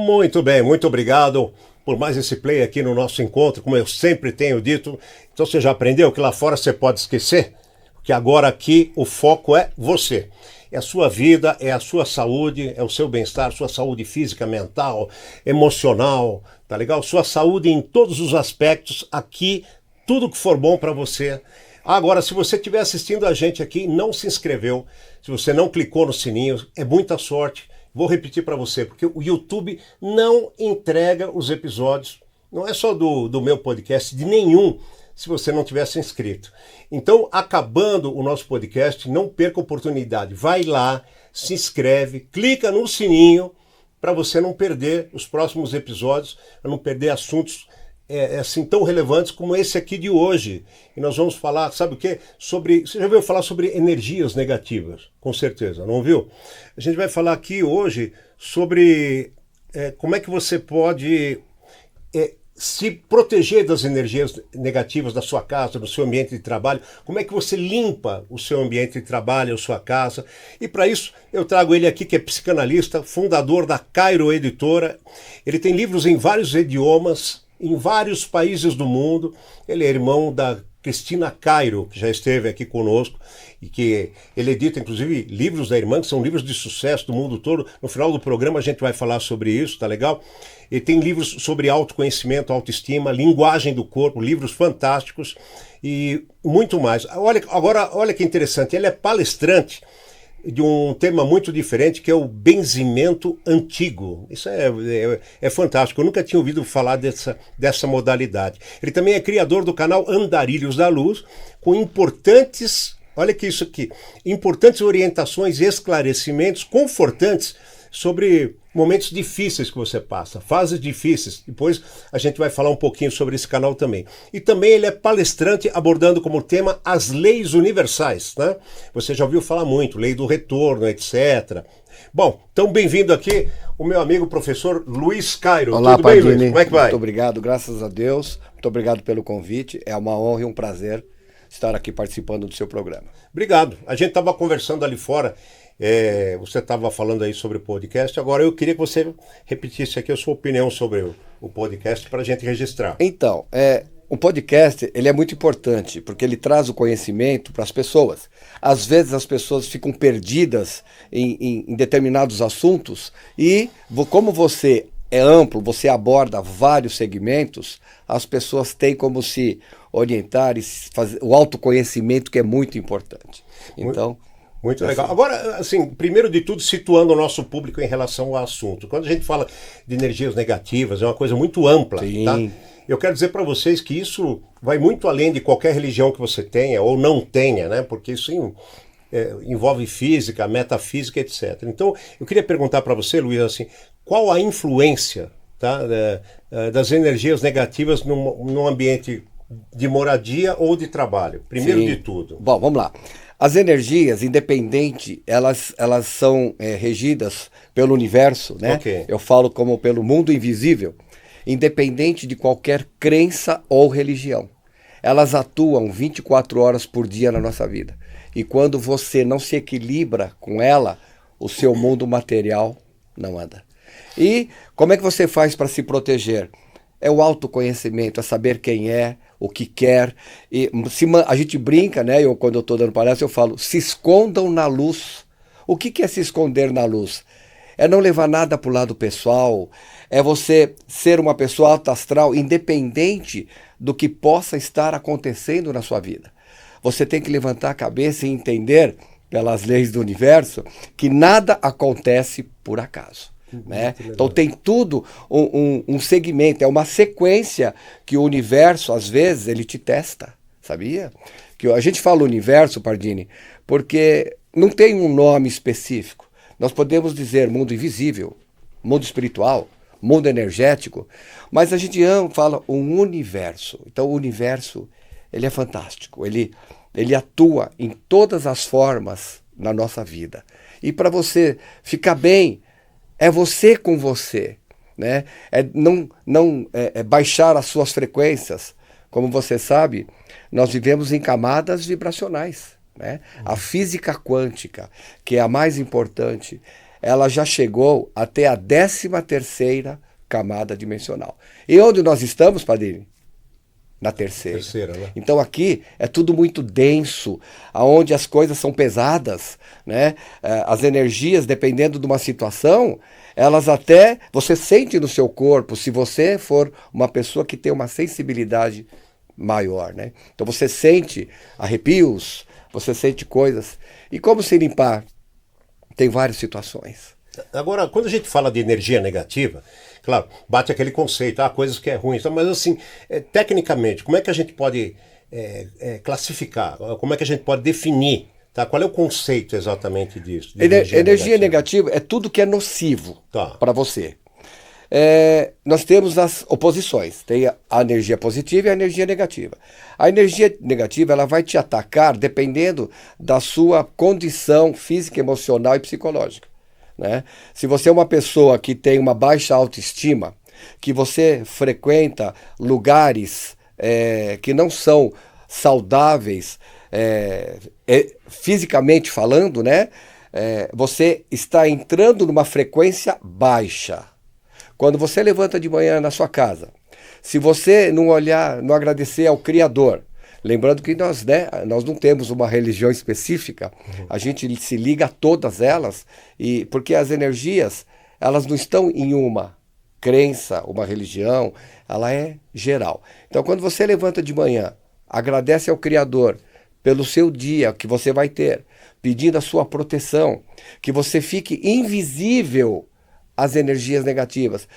Muito bem, muito obrigado por mais esse play aqui no nosso encontro, como eu sempre tenho dito. Então você já aprendeu que lá fora você pode esquecer? Porque agora aqui o foco é você. É a sua vida, é a sua saúde, é o seu bem-estar, sua saúde física, mental, emocional, tá legal? Sua saúde em todos os aspectos, aqui, tudo que for bom para você. Agora, se você estiver assistindo a gente aqui e não se inscreveu, se você não clicou no sininho, é muita sorte. Vou repetir para você, porque o YouTube não entrega os episódios, não é só do meu podcast, de nenhum, se você não tivesse inscrito. Então, acabando o nosso podcast, não perca a oportunidade. Vai lá, se inscreve, clica no sininho para você não perder os próximos episódios, para não perder assuntos assim tão relevantes como esse aqui de hoje. E nós vamos falar, sabe o quê? Você já ouviu falar sobre energias negativas? Com certeza, não ouviu? A gente vai falar aqui hoje sobre como é que você pode se proteger das energias negativas da sua casa, do seu ambiente de trabalho, como é que você limpa o seu ambiente de trabalho, a sua casa. E para isso eu trago ele aqui, que é psicanalista, fundador da Cairo Editora. Ele tem livros em vários idiomas, em vários países do mundo. Ele é irmão da Cristina Cairo, que já esteve aqui conosco, e que ele edita, inclusive, livros da irmã, que são livros de sucesso do mundo todo. No final do programa a gente vai falar sobre isso, tá legal? Ele tem livros sobre autoconhecimento, autoestima, linguagem do corpo, livros fantásticos e muito mais. Olha que interessante, ele é palestrante de um tema muito diferente, que é o benzimento antigo. Isso é fantástico, eu nunca tinha ouvido falar dessa modalidade. Ele também é criador do canal Andarilhos da Luz, com importantes, olha que isso aqui, importantes orientações e esclarecimentos confortantes sobre momentos difíceis que você passa, fases difíceis. Depois a gente vai falar um pouquinho sobre esse canal também. E também ele é palestrante abordando como tema as leis universais, né? Você já ouviu falar muito, lei do retorno, etc. Bom, então bem-vindo aqui o meu amigo professor Luiz Cairo. Olá, tudo bem, Pardini? Luiz? Como é que vai? Muito obrigado, graças a Deus. Muito obrigado pelo convite. É uma honra e um prazer estar aqui participando do seu programa. Obrigado. A gente estava conversando ali fora. Você estava falando aí sobre o podcast, agora eu queria que você repetisse aqui a sua opinião sobre o podcast para a gente registrar. Então, o podcast ele é muito importante, porque ele traz o conhecimento para as pessoas. Às vezes as pessoas ficam perdidas em determinados assuntos e, como você é amplo, você aborda vários segmentos, as pessoas têm como se orientar e fazer o autoconhecimento, que é muito importante. Então... Muito legal. Agora, assim, primeiro de tudo, situando o nosso público em relação ao assunto. Quando a gente fala de energias negativas, é uma coisa muito ampla, Sim. Tá? Eu quero dizer para vocês que isso vai muito além de qualquer religião que você tenha ou não tenha, né? Porque isso envolve física, metafísica, etc. Então, eu queria perguntar para você, Luiz, assim, qual a influência, tá, das energias negativas num ambiente de moradia ou de trabalho? Primeiro de tudo. Bom, vamos lá. As energias, independente, elas são regidas pelo universo, né? Okay. Eu falo como pelo mundo invisível, independente de qualquer crença ou religião. Elas atuam 24 horas por dia na nossa vida. E quando você não se equilibra com ela, o seu mundo material não anda. E como é que você faz para se proteger? É o autoconhecimento, é saber quem é, o que quer. E a gente brinca, né? Quando eu estou dando palestra, eu falo, se escondam na luz. O que é se esconder na luz? É não levar nada para o lado pessoal, é você ser uma pessoa alta astral, independente do que possa estar acontecendo na sua vida. Você tem que levantar a cabeça e entender, pelas leis do universo, que nada acontece por acaso. Né? Então tem tudo um segmento, é uma sequência que o universo, às vezes, ele te testa, sabia? Que a gente fala universo, Pardini, porque não tem um nome específico. Nós podemos dizer mundo invisível, mundo espiritual, mundo energético, mas a gente fala um universo. Então o universo, ele é fantástico, ele atua em todas as formas na nossa vida. E para você ficar bem, é você com você, né? Não baixar as suas frequências. Como você sabe, nós vivemos em camadas vibracionais, né? A física quântica, que é a mais importante, ela já chegou até a 13ª camada dimensional. E onde nós estamos, Padilha? Na terceira, né? Então aqui é tudo muito denso, aonde as coisas são pesadas, né? As energias, dependendo de uma situação, elas até, você sente no seu corpo, se você for uma pessoa que tem uma sensibilidade maior, né? Então você sente arrepios, você sente coisas. E como se limpar? Tem várias situações. Agora, quando a gente fala de energia negativa, claro, bate aquele conceito, coisas que é ruim, mas assim, tecnicamente, como é que a gente pode classificar? Como é que a gente pode definir? Tá? Qual é o conceito exatamente disso? Energia negativa é tudo que é nocivo para você. Nós temos as oposições, tem a energia positiva e a energia negativa. A energia negativa ela vai te atacar dependendo da sua condição física, emocional e psicológica. Né? Se você é uma pessoa que tem uma baixa autoestima, que você frequenta lugares que não são saudáveis, fisicamente falando, né? Você está entrando numa frequência baixa. Quando você levanta de manhã na sua casa, se você não olhar, não agradecer ao Criador, lembrando que nós não temos uma religião específica, a gente se liga a todas elas, porque as energias, elas não estão em uma crença, uma religião, ela é geral. Então, quando você levanta de manhã, agradece ao Criador pelo seu dia que você vai ter, pedindo a sua proteção, que você fique invisível às energias negativas.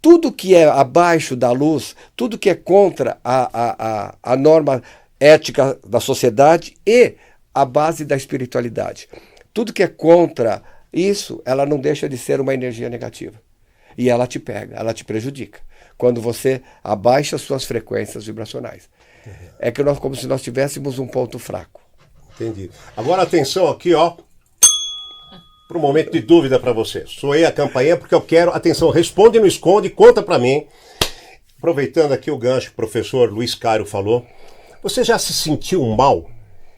Tudo que é abaixo da luz, tudo que é contra a norma ética da sociedade e a base da espiritualidade. Tudo que é contra isso, ela não deixa de ser uma energia negativa. E ela te pega, ela te prejudica. Quando você abaixa suas frequências vibracionais. É que como se nós tivéssemos um ponto fraco. Entendi. Agora atenção aqui, para um momento de dúvida para você. Soei a campainha porque eu quero, atenção, responde, não esconde, conta para mim. Aproveitando aqui o gancho que o professor Luiz Cário falou, você já se sentiu mal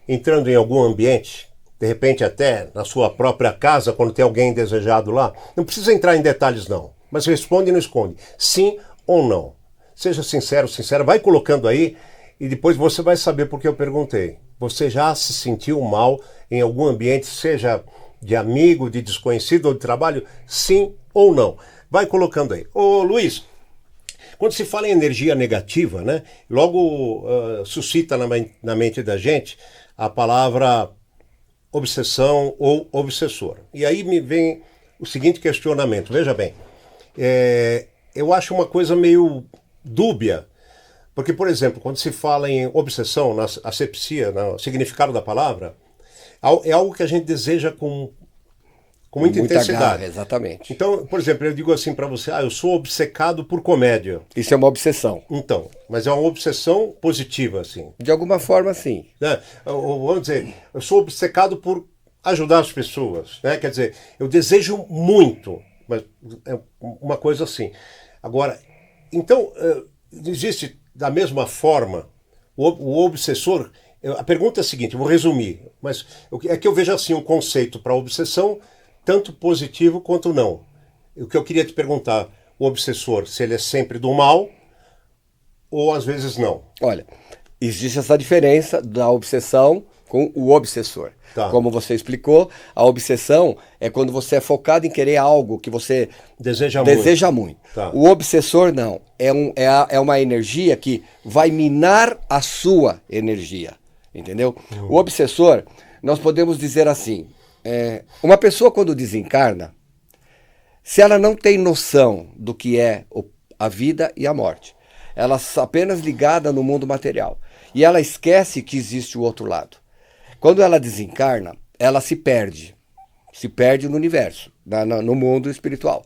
entrando em algum ambiente, de repente até na sua própria casa, quando tem alguém desejado lá? Não precisa entrar em detalhes não, mas responde e não esconde. Sim ou não? Seja sincero, sincera, vai colocando aí e depois você vai saber por que eu perguntei. Você já se sentiu mal em algum ambiente, seja de amigo, de desconhecido ou de trabalho? Sim ou não? Vai colocando aí. Ô Luiz, quando se fala em energia negativa, né, logo suscita na mente da gente a palavra obsessão ou obsessor. E aí me vem o seguinte questionamento, veja bem, eu acho uma coisa meio dúbia, porque, por exemplo, quando se fala em obsessão, na asepsia, no significado da palavra, é algo que a gente deseja com muita intensidade. Garra, exatamente. Então, por exemplo, eu digo assim para você, eu sou obcecado por comédia. Isso é uma obsessão. Então, mas é uma obsessão positiva, assim. De alguma forma, sim. Né? Vamos dizer, eu sou obcecado por ajudar as pessoas, né? Quer dizer, eu desejo muito, mas é uma coisa assim. Agora, então, existe da mesma forma o obsessor. A pergunta é a seguinte, eu vou resumir, mas é que eu vejo assim um conceito para obsessão, tanto positivo quanto não. O que eu queria te perguntar, o obsessor, se ele é sempre do mal ou às vezes não? Olha, existe essa diferença da obsessão com o obsessor. Tá. Como você explicou, a obsessão é quando você é focado em querer algo que você deseja muito. Tá. O obsessor não. É uma energia que vai minar a sua energia. Entendeu? O obsessor, nós podemos dizer assim, uma pessoa quando desencarna, se ela não tem noção do que é a vida e a morte, ela está apenas ligada no mundo material, e ela esquece que existe o outro lado. Quando ela desencarna, ela se perde no universo, no mundo espiritual,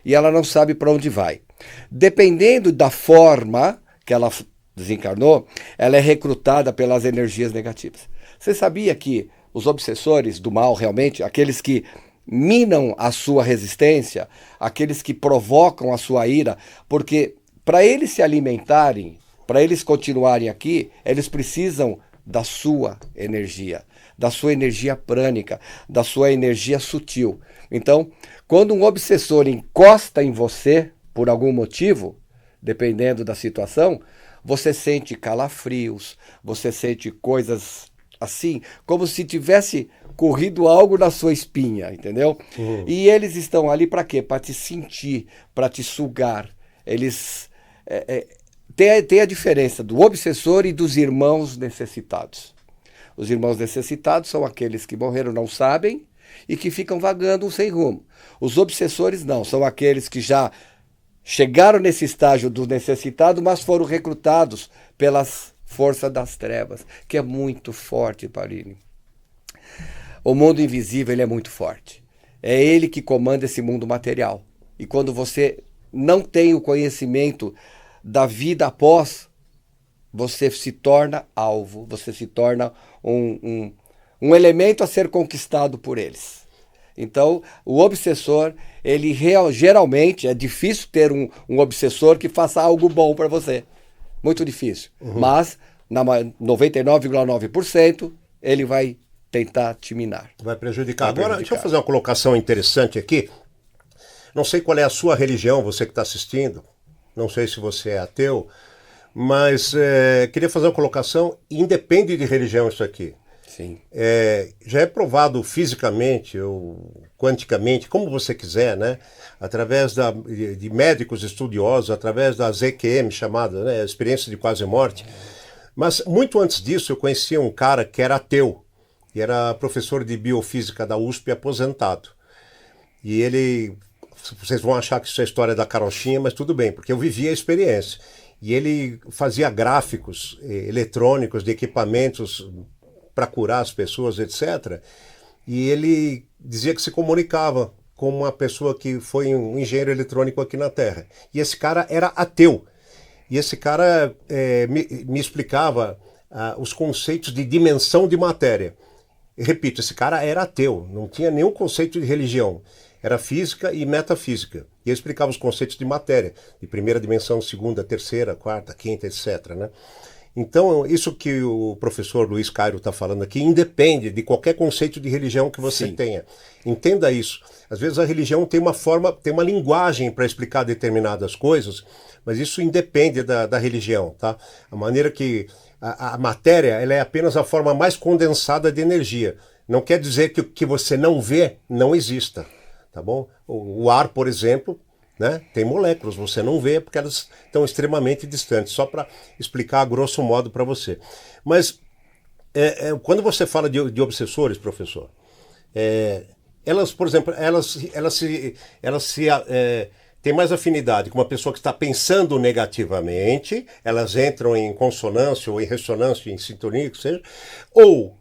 e ela não sabe para onde vai. Dependendo da forma que ela desencarnou, ela é recrutada pelas energias negativas. Você sabia que os obsessores do mal, realmente, aqueles que minam a sua resistência, aqueles que provocam a sua ira, porque para eles se alimentarem, para eles continuarem aqui, eles precisam da sua energia prânica, da sua energia sutil. Então, quando um obsessor encosta em você, por algum motivo, dependendo da situação, você sente calafrios, você sente coisas assim, como se tivesse corrido algo na sua espinha, entendeu? E eles estão ali para quê? Para te sentir, para te sugar. Eles tem a diferença do obsessor e dos irmãos necessitados. Os irmãos necessitados são aqueles que morreram, não sabem, e que ficam vagando sem rumo. Os obsessores não, são aqueles que já chegaram nesse estágio do necessitado, mas foram recrutados pelas forças das trevas, que é muito forte, Parini. O mundo invisível, ele é muito forte. É ele que comanda esse mundo material. E quando você não tem o conhecimento da vida após, você se torna alvo, você se torna um elemento a ser conquistado por eles. Então, o obsessor, ele geralmente, é difícil ter um obsessor que faça algo bom para você. Muito difícil. Mas, na 99,9%, ele vai tentar te minar. Vai prejudicar. Agora, deixa eu fazer uma colocação interessante aqui. Não sei qual é a sua religião, você que está assistindo. Não sei se você é ateu. Mas queria fazer uma colocação, independe de religião isso aqui. Sim. Já é provado fisicamente ou quanticamente, como você quiser, né? Através de médicos estudiosos, através da ZQM, chamada, né? Experiência de quase morte. Mas muito antes disso eu conhecia um cara que era ateu, e era professor de biofísica da USP aposentado. E ele, vocês vão achar que isso é história da carochinha, mas tudo bem, porque eu vivi a experiência. E ele fazia gráficos eletrônicos de equipamentos para curar as pessoas, etc. E ele dizia que se comunicava com uma pessoa que foi um engenheiro eletrônico aqui na Terra. E esse cara era ateu. E esse cara me explicava os conceitos de dimensão de matéria. E, repito, esse cara era ateu, não tinha nenhum conceito de religião. Era física e metafísica. E ele explicava os conceitos de matéria, de primeira dimensão, segunda, terceira, quarta, quinta, etc., né? Então, isso que o professor Luiz Cairo está falando aqui independe de qualquer conceito de religião que você tenha. Entenda isso. Às vezes a religião tem uma forma, tem uma linguagem para explicar determinadas coisas, mas isso independe da religião, tá? A maneira que a matéria, ela é apenas a forma mais condensada de energia. Não quer dizer que o que você não vê não exista, tá bom? O ar, por exemplo, né, tem moléculas, você não vê porque elas estão extremamente distantes, só para explicar a grosso modo para você. Mas quando você fala de obsessores, professor, elas, por exemplo, elas têm mais afinidade com uma pessoa que está pensando negativamente, elas entram em consonância ou em ressonância, em sintonia, que seja, ou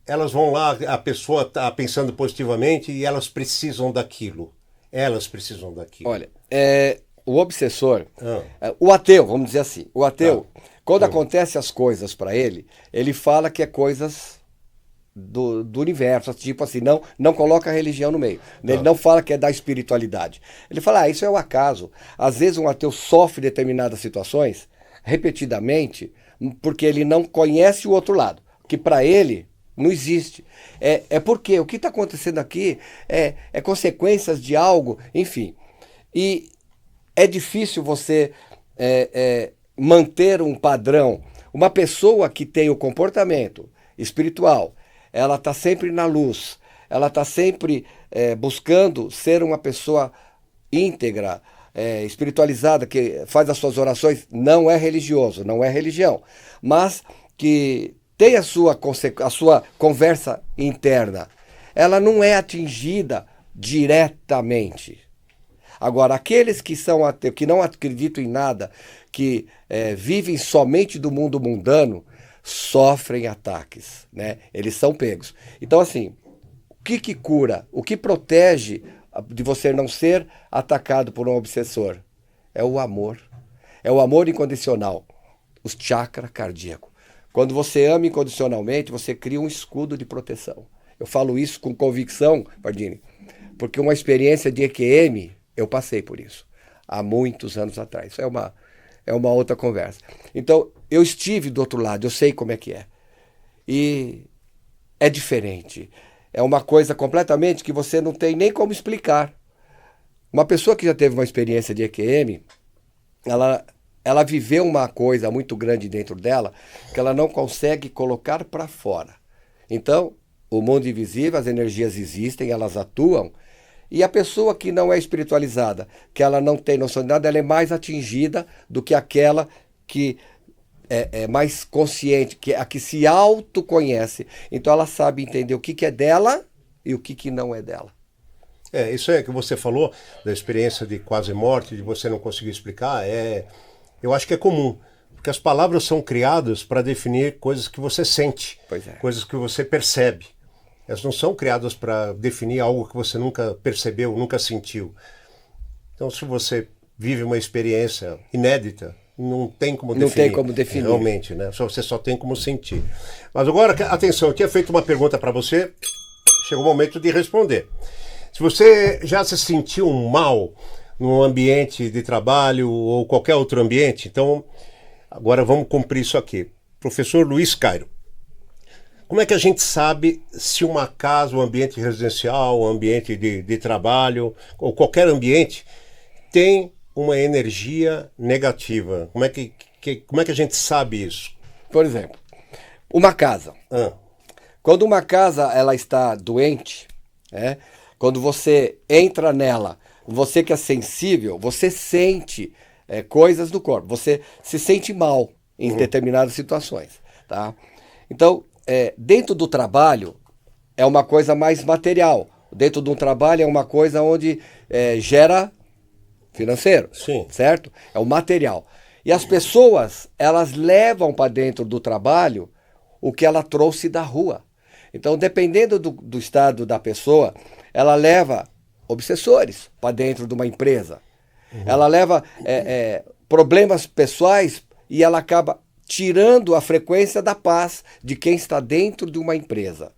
elas vão lá, a pessoa está pensando positivamente e elas precisam daquilo. Elas precisam daquilo. Olha, o obsessor, o ateu, vamos dizer assim, o ateu, quando acontecem as coisas para ele fala que é coisas do universo, tipo assim, não coloca a religião no meio. Ele não fala que é da espiritualidade. Ele fala, isso é o acaso. Às vezes um ateu sofre determinadas situações, repetidamente, porque ele não conhece o outro lado, que para ele não existe. Porque o que está acontecendo aqui é consequências de algo, enfim. E é difícil você manter um padrão. Uma pessoa que tem o comportamento espiritual, ela está sempre na luz, ela está sempre buscando ser uma pessoa íntegra, espiritualizada, que faz as suas orações, não é religioso, não é religião, mas que tem a sua conversa interna. Ela não é atingida diretamente. Agora, aqueles que são ateus, que não acreditam em nada, que vivem somente do mundo mundano, sofrem ataques, né? Eles são pegos. Então, assim, o que cura, o que protege de você não ser atacado por um obsessor? É o amor. É o amor incondicional. Os chakras cardíacos. Quando você ama incondicionalmente, você cria um escudo de proteção. Eu falo isso com convicção, Pardini, porque uma experiência de EQM, eu passei por isso, há muitos anos atrás. Isso é uma outra conversa. Então, eu estive do outro lado, eu sei como é que é. e é diferente. É uma coisa completamente que você não tem nem como explicar. Uma pessoa que já teve uma experiência de EQM, ela viveu uma coisa muito grande dentro dela que ela não consegue colocar para fora. Então, o mundo invisível, as energias existem, elas atuam, e a pessoa que não é espiritualizada, que ela não tem noção de nada, ela é mais atingida do que aquela que é mais consciente, que é a que se autoconhece. Então ela sabe entender o que é dela e o que não é dela. Isso é que você falou, da experiência de quase morte, de você não conseguir explicar, eu acho que é comum. Porque as palavras são criadas para definir coisas que você sente, coisas que você percebe. Elas não são criadas para definir algo que você nunca percebeu, nunca sentiu. Então, se você vive uma experiência inédita, não tem como definir. Não tem como definir. Realmente, né? Você só tem como sentir. Mas agora, atenção, eu tinha feito uma pergunta para você, chegou o momento de responder. Se você já se sentiu mal num ambiente de trabalho ou qualquer outro ambiente, então agora vamos cumprir isso aqui. Professor Luiz Cairo, como é que a gente sabe se uma casa, um ambiente residencial, um ambiente de trabalho, ou qualquer ambiente, tem uma energia negativa? Como é que a gente sabe isso? Por exemplo, uma casa. Quando uma casa ela está doente, quando você entra nela, você que é sensível, você sente coisas do corpo, você se sente mal em determinadas situações, tá? Então, dentro do trabalho é uma coisa mais material. Dentro de um trabalho é uma coisa onde gera financeiro, sim, certo? É o material. E as pessoas, elas levam para dentro do trabalho o que ela trouxe da rua. Então, dependendo do estado da pessoa, ela leva obsessores para dentro de uma empresa. Ela leva problemas pessoais e ela acaba tirando a frequência da paz de quem está dentro de uma empresa.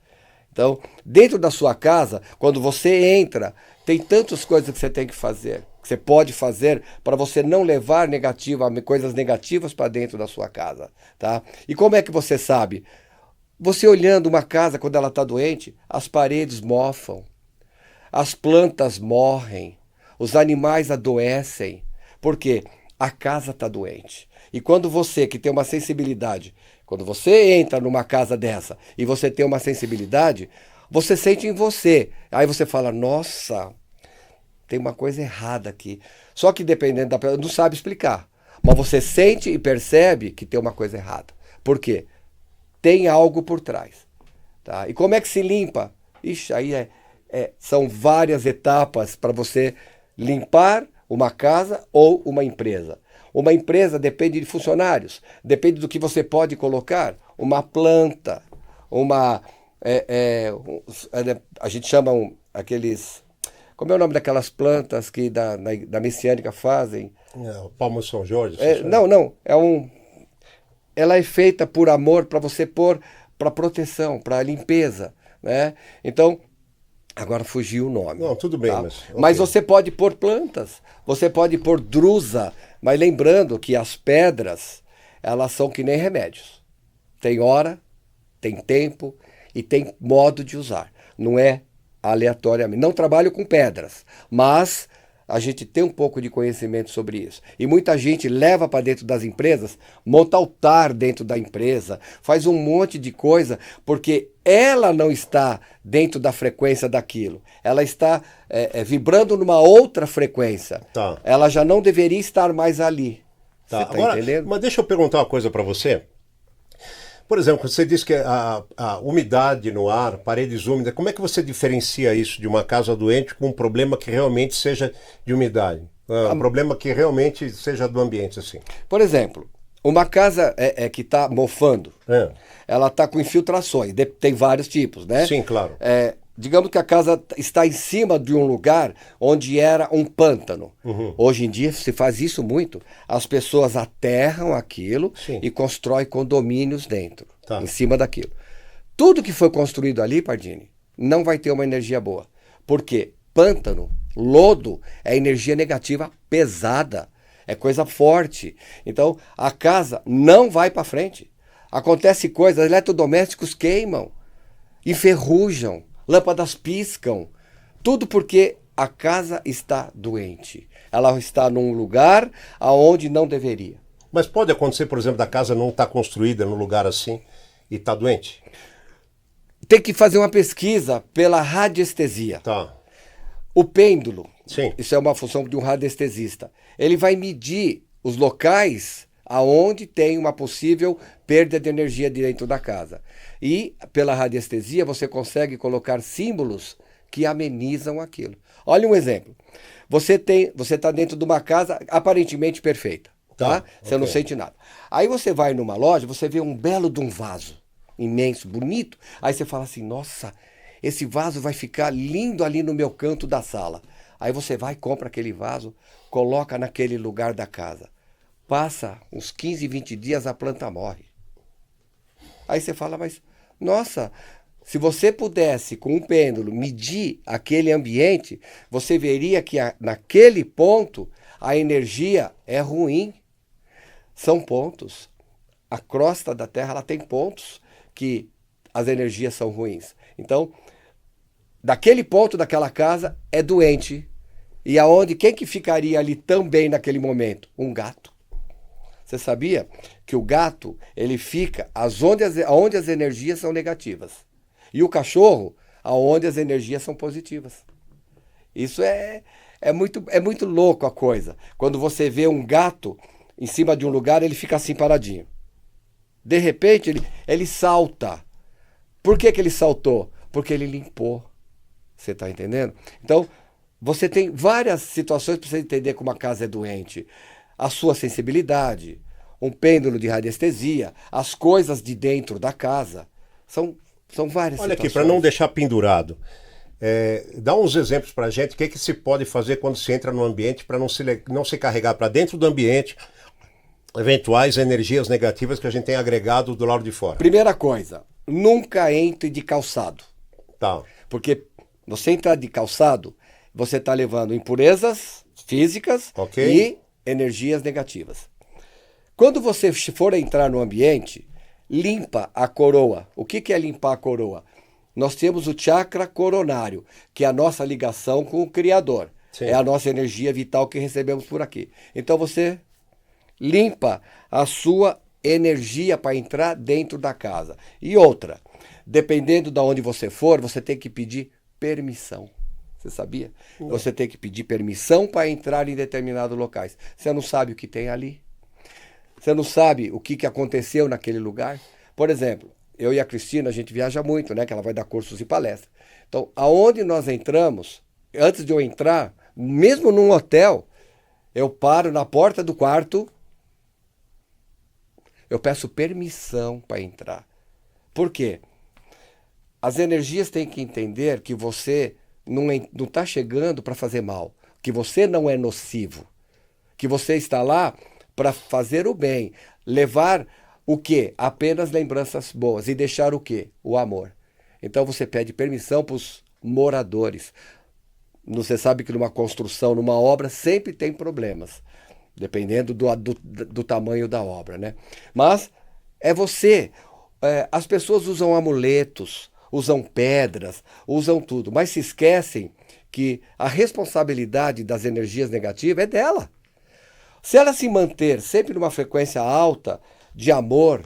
Então, dentro da sua casa, quando você entra, tem tantas coisas que você tem que fazer, que você pode fazer para você não levar coisas negativas para dentro da sua casa, tá? E como é que você sabe? Você olhando uma casa quando ela está doente, as paredes mofam, as plantas morrem, os animais adoecem. Por quê? A casa está doente. E quando você que tem uma sensibilidade, quando você entra numa casa dessa e você tem uma sensibilidade, você sente em você. Aí você fala, nossa, tem uma coisa errada aqui. Só que dependendo da pessoa, não sabe explicar. Mas você sente e percebe que tem uma coisa errada. Por quê? Tem algo por trás. Tá? E como é que se limpa? Ixi, aí são várias etapas para você limpar uma casa ou uma empresa. Uma empresa depende de funcionários, depende do que você pode colocar. Uma planta, a gente chama aqueles... Como é o nome daquelas plantas que da messiânica fazem? O Palmo São Jorge? Não. Ela é feita por amor para você pôr para proteção, para limpeza, né? Então, agora fugiu o nome. Não, tudo bem, tá? mas... Okay. Mas você pode pôr plantas, você pode pôr drusa, mas lembrando que as pedras, elas são que nem remédios. Tem hora, tem tempo e tem modo de usar. Não é aleatoriamente. Não trabalho com pedras, mas a gente tem um pouco de conhecimento sobre isso. E muita gente leva para dentro das empresas, monta altar dentro da empresa, faz um monte de coisa, porque ela não está dentro da frequência daquilo. Ela está vibrando numa outra frequência. Tá. Ela já não deveria estar mais ali. Tá. Você Agora, entendendo? mas deixa eu perguntar uma coisa para você. Por exemplo, você disse que a umidade no ar, paredes úmidas, como é que você diferencia isso de uma casa doente com um problema que realmente seja de umidade? Um problema que realmente seja do ambiente, assim. Por exemplo, uma casa que está mofando, ela está com infiltrações, tem vários tipos, né? Sim, claro. Digamos que a casa está em cima de um lugar onde era um pântano. Hoje em dia se faz isso muito. As pessoas aterram aquilo e constroem condomínios dentro, em cima daquilo. Tudo que foi construído ali, Pardini, não vai ter uma energia boa. Porque pântano, lodo, é energia negativa pesada. É coisa forte. Então, a casa não vai para frente. Acontece coisas, eletrodomésticos queimam, enferrujam, lâmpadas piscam. Tudo porque a casa está doente. Ela está num lugar aonde não deveria. Mas pode acontecer, por exemplo, da casa não estar construída num lugar assim e está doente? Tem que fazer uma pesquisa pela radiestesia. Tá. O pêndulo, Sim. isso é uma função de um radiestesista. Ele vai medir os locais aonde tem uma possível perda de energia dentro da casa. E pela radiestesia você consegue colocar símbolos que amenizam aquilo. Olha um exemplo. Você está dentro de uma casa aparentemente perfeita, tá? Você não sente nada. Aí você vai numa loja, você vê um belo de um vaso, imenso, bonito. Aí você fala assim, nossa, esse vaso vai ficar lindo ali no meu canto da sala. Aí você vai, compra aquele vaso, coloca naquele lugar da casa. Passa uns 15, 20 dias, a planta morre. Aí você fala, mas, nossa, se você pudesse, com um pêndulo, medir aquele ambiente, você veria que naquele ponto a energia é ruim. São pontos. A crosta da Terra ela tem pontos que as energias são ruins. Então, daquele ponto daquela casa é doente. E aonde quem que ficaria ali também naquele momento? Um gato. Você sabia que o gato ele fica aonde as energias são negativas e o cachorro aonde as energias são positivas? Isso é muito louco a coisa. Quando você vê um gato em cima de um lugar, ele fica assim paradinho. De repente ele salta. Por que ele saltou? Porque ele limpou. Você está entendendo? Então, você tem várias situações para você entender como a casa é doente. A sua sensibilidade, um pêndulo de radiestesia, as coisas de dentro da casa. São várias Olha situações. aqui, para não deixar pendurado, dá uns exemplos para a gente, o que, que se pode fazer quando se entra no ambiente para não se carregar para dentro do ambiente eventuais energias negativas que a gente tem agregado do lado de fora. Primeira coisa, nunca entre de calçado. Tá. Porque você entrar de calçado, você está levando impurezas físicas e energias negativas. Quando você for entrar no ambiente, limpa a coroa. O que é limpar a coroa? Nós temos o chakra coronário, que é a nossa ligação com o Criador. Sim. É a nossa energia vital que recebemos por aqui. Então você limpa a sua energia para entrar dentro da casa. E outra, dependendo de onde você for, você tem que pedir permissão. Você sabia? Você tem que pedir permissão para entrar em determinados locais. Você não sabe o que tem ali. Você não sabe o que aconteceu naquele lugar. Por exemplo, eu e a Cristina, a gente viaja muito, né? Que ela vai dar cursos e palestras. Então, aonde nós entramos, antes de eu entrar, mesmo num hotel, eu paro na porta do quarto, eu peço permissão para entrar. Por quê? As energias têm que entender que você não está chegando para fazer mal, que você não é nocivo, que você está lá para fazer o bem, levar o quê? Apenas lembranças boas e deixar o quê? O amor. Então você pede permissão para os moradores. Você sabe que numa construção, numa obra, sempre tem problemas, dependendo do tamanho da obra, né? Mas é você. As pessoas usam amuletos, usam pedras, usam tudo, mas se esquecem que a responsabilidade das energias negativas é dela. Se ela se manter sempre numa frequência alta de amor,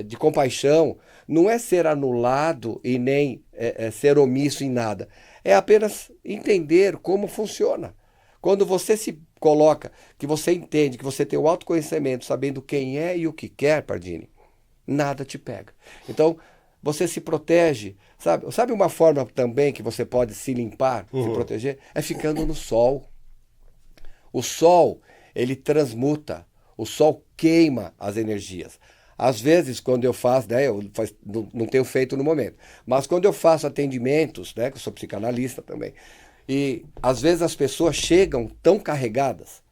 de compaixão, não é ser anulado e nem ser omisso em nada. É apenas entender como funciona. Quando você se coloca, que você entende, que você tem o autoconhecimento, sabendo quem é e o que quer, Pardini, nada te pega. Então, você se protege, sabe? Sabe uma forma também que você pode se limpar, se proteger? É ficando no sol. O sol, ele transmuta. O sol queima as energias. Às vezes, quando eu faço, né, eu não tenho feito no momento, mas quando eu faço atendimentos, né, que eu sou psicanalista também, e às vezes as pessoas chegam tão carregadas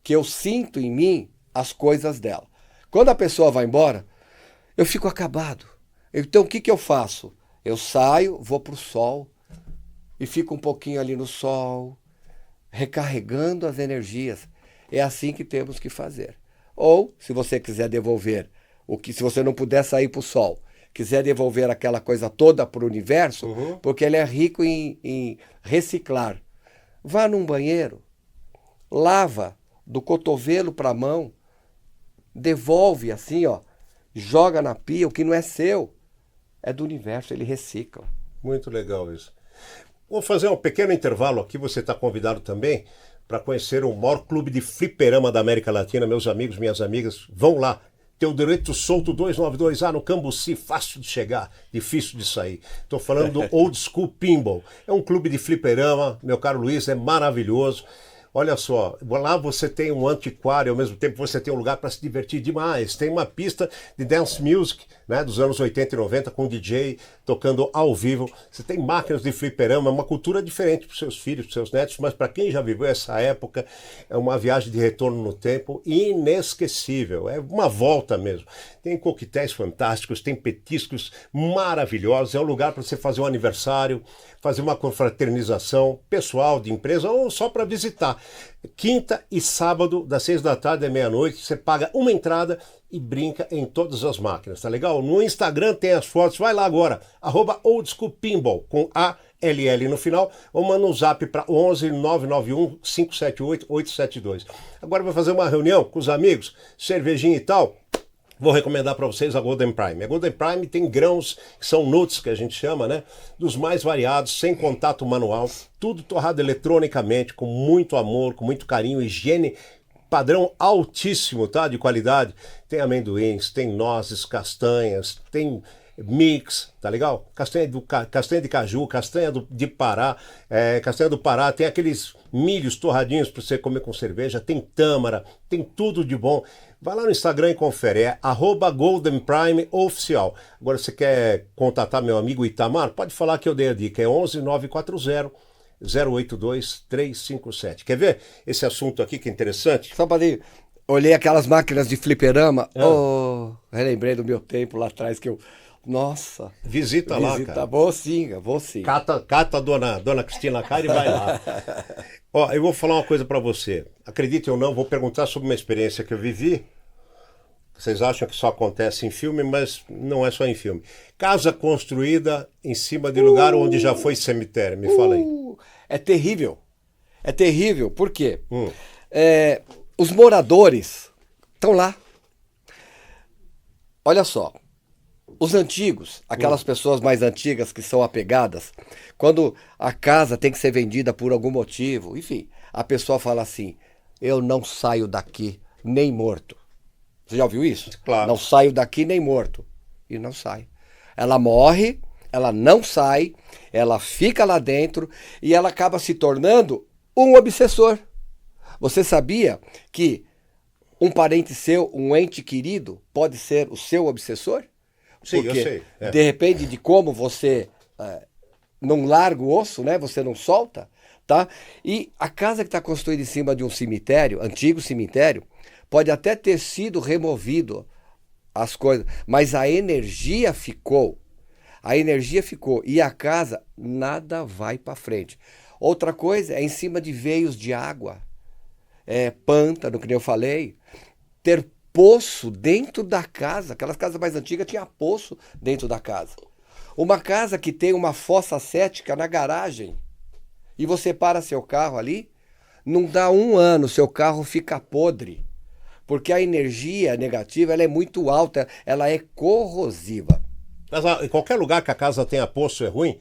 que eu sinto em mim as coisas dela. Quando a pessoa vai embora, eu fico acabado. Então o que eu faço? Eu saio, vou para o sol e fico um pouquinho ali no sol, recarregando as energias. É assim que temos que fazer. Ou, se você quiser devolver O que se você não puder sair para o sol, quiser devolver aquela coisa toda para o universo, porque ele é rico em reciclar. Vá num banheiro, lava do cotovelo para a mão, devolve assim, ó, joga na pia, o que não é seu, é do universo, ele recicla. Muito legal isso. Vou fazer um pequeno intervalo aqui, você está convidado também para conhecer o maior clube de fliperama da América Latina. Meus amigos, minhas amigas, vão lá. Teodoreto Souto 292A no Cambuci, fácil de chegar, difícil de sair. Estou falando do Old School Pinball. É um clube de fliperama, meu caro Luiz, é maravilhoso. Olha só, lá você tem um antiquário, ao mesmo tempo você tem um lugar para se divertir demais. Tem uma pista de dance music, né, dos anos 80 e 90, com DJ tocando ao vivo. Você tem máquinas de fliperama, uma cultura diferente para os seus filhos, para os seus netos, mas para quem já viveu essa época, é uma viagem de retorno no tempo inesquecível. É uma volta mesmo. Tem coquetéis fantásticos, tem petiscos maravilhosos. É um lugar para você fazer um aniversário, fazer uma confraternização pessoal, de empresa, ou só para visitar. Quinta e sábado, das 6 da tarde à meia-noite, você paga uma entrada e brinca em todas as máquinas, tá legal? No Instagram tem as fotos, vai lá agora, @oldschoolpinball, com ALL no final, ou manda um zap para 11 991 578 872. Agora vai fazer uma reunião com os amigos, cervejinha e tal. Vou recomendar para vocês a Golden Prime. A Golden Prime tem grãos que são nuts, que a gente chama, né? Dos mais variados, sem contato manual, tudo torrado eletronicamente, com muito amor, com muito carinho, higiene, padrão altíssimo, tá? De qualidade. Tem amendoins, tem nozes, castanhas, tem mix, tá legal? Castanha de caju, de Pará, castanha do Pará, tem aqueles milhos torradinhos para você comer com cerveja, tem tâmara, tem tudo de bom. Vai lá no Instagram e confere, é @GoldenPrimeOficial. Agora, você quer contatar meu amigo Itamar? Pode falar que eu dei a dica, é 11 940 082 357. Quer ver esse assunto aqui que é interessante? Só para olhei aquelas máquinas de fliperama, relembrei do meu tempo lá atrás que eu... Nossa. Visita lá, cara. Vou sim. Cata a dona Cristina Caire e vai lá. Ó, eu vou falar uma coisa para você. Acredite ou não, vou perguntar sobre uma experiência que eu vivi. Vocês acham que só acontece em filme, mas não é só em filme. Casa construída em cima de lugar onde já foi cemitério. Me fala aí. É terrível. É terrível. Por quê? Os moradores estão lá. Olha só. Os antigos, aquelas pessoas mais antigas que são apegadas, quando a casa tem que ser vendida por algum motivo, enfim, a pessoa fala assim, eu não saio daqui nem morto. Você já ouviu isso? Claro. Não saio daqui nem morto. E não sai. Ela morre, ela não sai, ela fica lá dentro e ela acaba se tornando um obsessor. Você sabia que um parente seu, um ente querido, pode ser o seu obsessor? Sim, porque, eu sei. Depende de como você não larga o osso, né? Você não solta, tá? E a casa que está construída em cima de um cemitério, antigo cemitério, pode até ter sido removido as coisas, mas a energia ficou. A energia ficou e a casa nada vai para frente. Outra coisa é em cima de veios de água, pântano, que nem eu falei, ter poço dentro da casa. Aquelas casas mais antigas tinha poço dentro da casa. Uma casa que tem uma fossa séptica na garagem e você para seu carro ali, não dá um ano, seu carro fica podre. Porque a energia negativa ela é muito alta, ela é corrosiva. Mas em qualquer lugar que a casa tenha poço é ruim?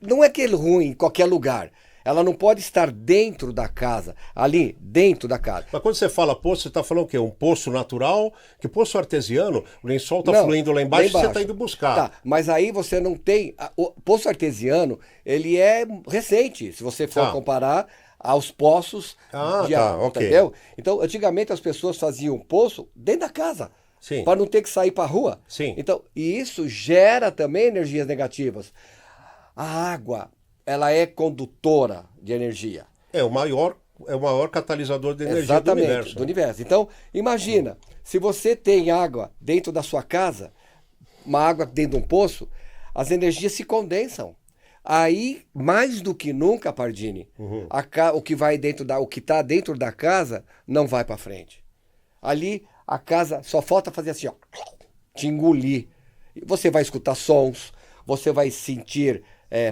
Não é que é ruim em qualquer lugar. Ela não pode estar dentro da casa, ali dentro da casa. Mas quando você fala poço, você está falando o quê? Um poço natural? Que poço artesiano, o lençol está fluindo lá embaixo e você está indo buscar. Tá, mas aí você não tem... O poço artesiano, ele é recente, se você for comparar aos poços de água, ok. Entendeu? Então, antigamente as pessoas faziam poço dentro da casa, para não ter que sair para a rua. Sim. Então, e isso gera também energias negativas. A água, ela é condutora de energia. É o maior catalisador de energia Exatamente, do universo. Então, imagina, se você tem água dentro da sua casa, uma água dentro de um poço, as energias se condensam. Aí, mais do que nunca, Pardini, o que está dentro da casa não vai para frente. Ali, a casa só falta fazer assim, ó. te engolir. Você vai escutar sons, você vai sentir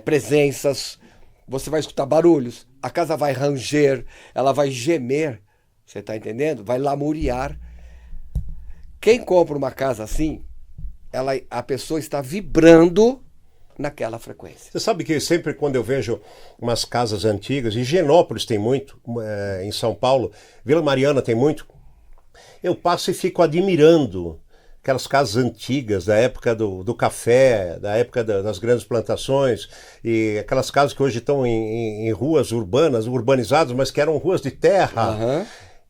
presenças, você vai escutar barulhos, a casa vai ranger, ela vai gemer, você está entendendo? Vai lamuriar. Quem compra uma casa assim, a pessoa está vibrando naquela frequência. Você sabe que sempre quando eu vejo umas casas antigas, e Higienópolis tem muito, em São Paulo, Vila Mariana tem muito, eu passo e fico admirando aquelas casas antigas da época do café, da época das grandes plantações, e aquelas casas que hoje estão em ruas urbanas, urbanizadas, mas que eram ruas de terra. Uhum.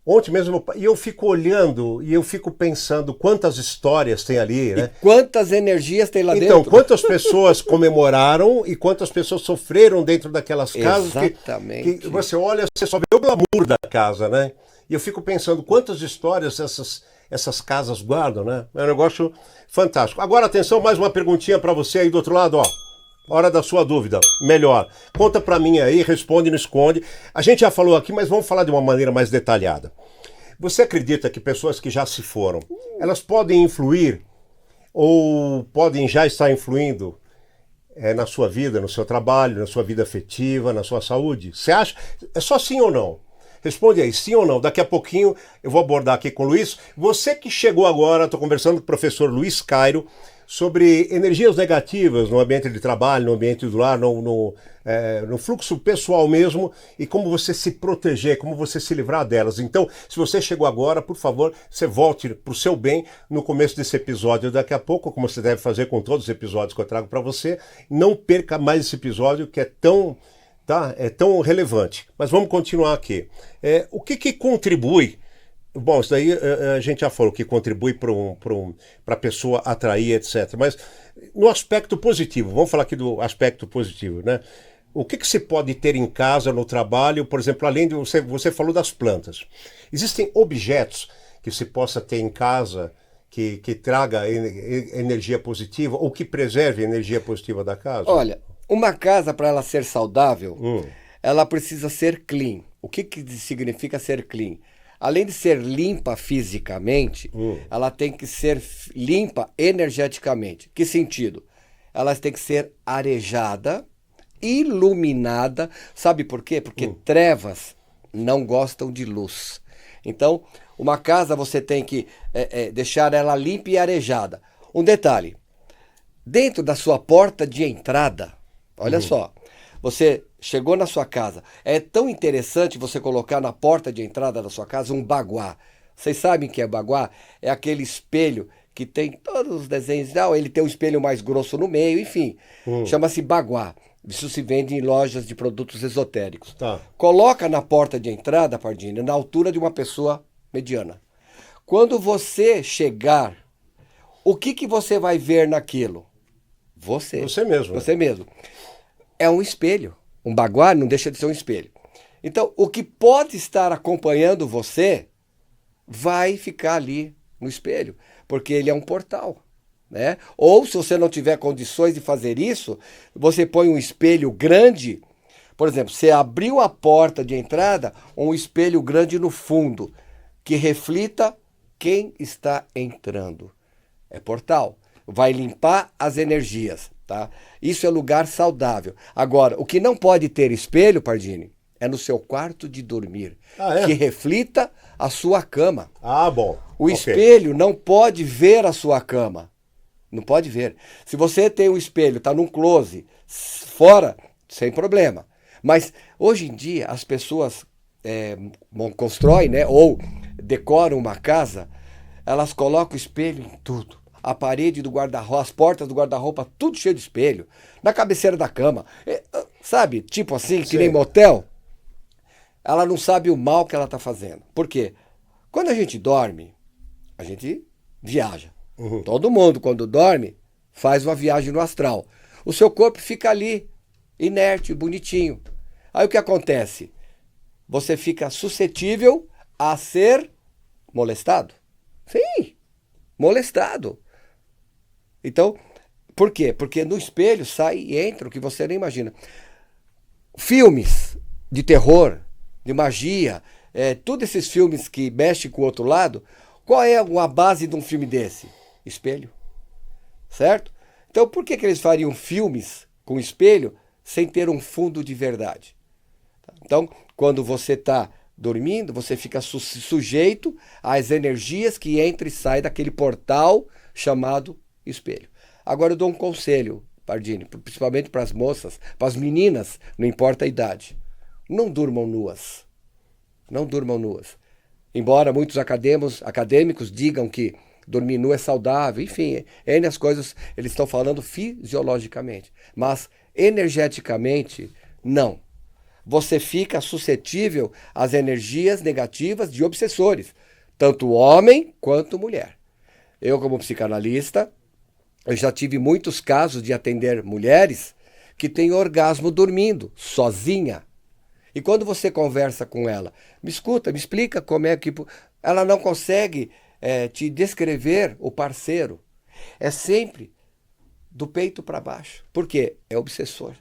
Ontem mesmo, e eu fico olhando e eu fico pensando quantas histórias tem ali, né? E quantas energias tem lá então, dentro. quantas pessoas comemoraram e quantas pessoas sofreram dentro daquelas casas. Exatamente. Que você olha, você só vê o glamour da casa, né? E eu fico pensando quantas histórias essas casas guardam, né? É um negócio fantástico. Agora, atenção, mais uma perguntinha para você aí do outro lado, ó. Hora da sua dúvida, melhor. Conta pra mim aí, responde, não esconde. A gente já falou aqui, mas vamos falar de uma maneira mais detalhada. Você acredita que pessoas que já se foram, elas podem influir ou podem já estar influindo na sua vida, no seu trabalho, na sua vida afetiva, na sua saúde? Você acha? É só sim ou não? Responde aí, sim ou não? Daqui a pouquinho eu vou abordar aqui com o Luiz. Você que chegou agora, estou conversando com o professor Luiz Cairo, sobre energias negativas no ambiente de trabalho, no ambiente do lar, no fluxo pessoal mesmo, e como você se proteger, como você se livrar delas. Então, se você chegou agora, por favor, você volte para o seu bem no começo desse episódio. Daqui a pouco, como você deve fazer com todos os episódios que eu trago para você, não perca mais esse episódio que é tão relevante. Mas vamos continuar aqui. O que contribui? Bom, isso daí a gente já falou que contribui para a pessoa atrair, etc. Mas no aspecto positivo, vamos falar aqui do aspecto positivo, né? O que se pode ter em casa, no trabalho, por exemplo, além de você falou das plantas. Existem objetos que se possa ter em casa que traga energia positiva ou que preserve a energia positiva da casa? Olha, uma casa, para ela ser saudável, ela precisa ser clean. O que significa ser clean? Além de ser limpa fisicamente, ela tem que ser limpa energeticamente. Que sentido? Ela tem que ser arejada, iluminada. Sabe por quê? Porque trevas não gostam de luz. Então, uma casa você tem que deixar ela limpa e arejada. Um detalhe, dentro da sua porta de entrada, olha só, você chegou na sua casa, é tão interessante você colocar na porta de entrada da sua casa um baguá. Vocês sabem o que é baguá? É aquele espelho que tem todos os desenhos, ele tem um espelho mais grosso no meio, enfim, chama-se baguá. Isso se vende em lojas de produtos esotéricos. Tá. Coloca na porta de entrada, Pardini, na altura de uma pessoa mediana. Quando você chegar, o que você vai ver naquilo? Você. Você mesmo. Você mesmo. É um espelho. Um baguá não deixa de ser um espelho. Então, o que pode estar acompanhando você vai ficar ali no espelho, porque ele é um portal, né? Ou se você não tiver condições de fazer isso, você põe um espelho grande. Por exemplo, você abriu a porta de entrada, um espelho grande no fundo, que reflita quem está entrando. É portal. Vai limpar as energias, tá? Isso é lugar saudável. Agora, o que não pode ter espelho, Pardini, é no seu quarto de dormir, que reflita a sua cama. Ah, bom. O espelho não pode ver a sua cama. Não pode ver. Se você tem um espelho, está num closet, fora, sem problema. Mas, hoje em dia, as pessoas constroem, né, ou decoram uma casa, elas colocam espelho em tudo. A parede do guarda-roupa, as portas do guarda-roupa, tudo cheio de espelho. Na cabeceira da cama. Sabe, tipo assim, que nem motel. Ela não sabe o mal que ela está fazendo. Por quê? Quando a gente dorme, a gente viaja. Todo mundo, quando dorme, faz uma viagem no astral. O seu corpo fica ali, inerte, bonitinho. Aí o que acontece? Você fica suscetível a ser molestado. Sim, molestado. Então, por quê? Porque no espelho sai e entra o que você nem imagina. Filmes de terror, de magia, todos esses filmes que mexem com o outro lado, qual é a base de um filme desse? Espelho. certo? Então por que eles fariam filmes com espelho sem ter um fundo de verdade? Então, quando você está dormindo, você fica sujeito às energias que entram e saem daquele portal chamado espelho. Agora eu dou um conselho, Pardini, principalmente para as moças, para as meninas, não importa a idade. Não durmam nuas. Não durmam nuas. Embora muitos acadêmicos digam que dormir nu é saudável, enfim, N as coisas eles estão falando fisiologicamente. Mas energeticamente, não. Você fica suscetível às energias negativas de obsessores, tanto homem quanto mulher. Eu, como psicanalista, eu já tive muitos casos de atender mulheres que têm orgasmo dormindo, sozinha. E quando você conversa com ela, me escuta, me explica como é que... Ela não consegue te descrever o parceiro. É sempre do peito para baixo. Por quê? É obsessor.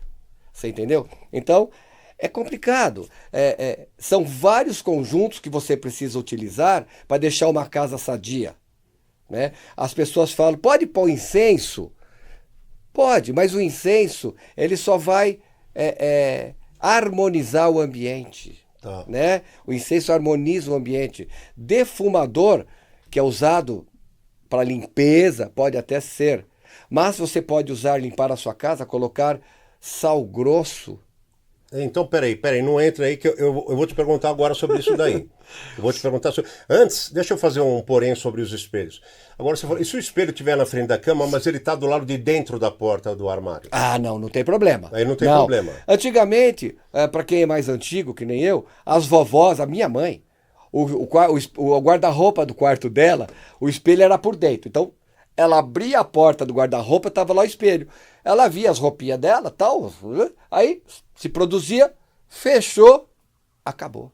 Você entendeu? Então, é complicado. São vários conjuntos que você precisa utilizar para deixar uma casa sadia. Né? As pessoas falam, pode pôr incenso? Pode, mas o incenso ele só vai harmonizar o ambiente. Tá. Né? O incenso harmoniza o ambiente. Defumador, que é usado para limpeza, pode até ser. Mas você pode usar, limpar a sua casa, colocar sal grosso. Então, peraí, não entra aí que eu vou te perguntar agora sobre isso daí. Eu vou te perguntar sobre... Antes, deixa eu fazer um porém sobre os espelhos. Agora, você falou, e se o espelho estiver na frente da cama, mas ele está do lado de dentro da porta do armário? Ah, não tem problema. Aí não tem problema. Antigamente, para quem é mais antigo, que nem eu, as vovós, a minha mãe, o guarda-roupa do quarto dela, o espelho era por dentro. Então, ela abria a porta do guarda-roupa, estava lá o espelho. Ela via as roupinhas dela, tal, aí se produzia, fechou, acabou.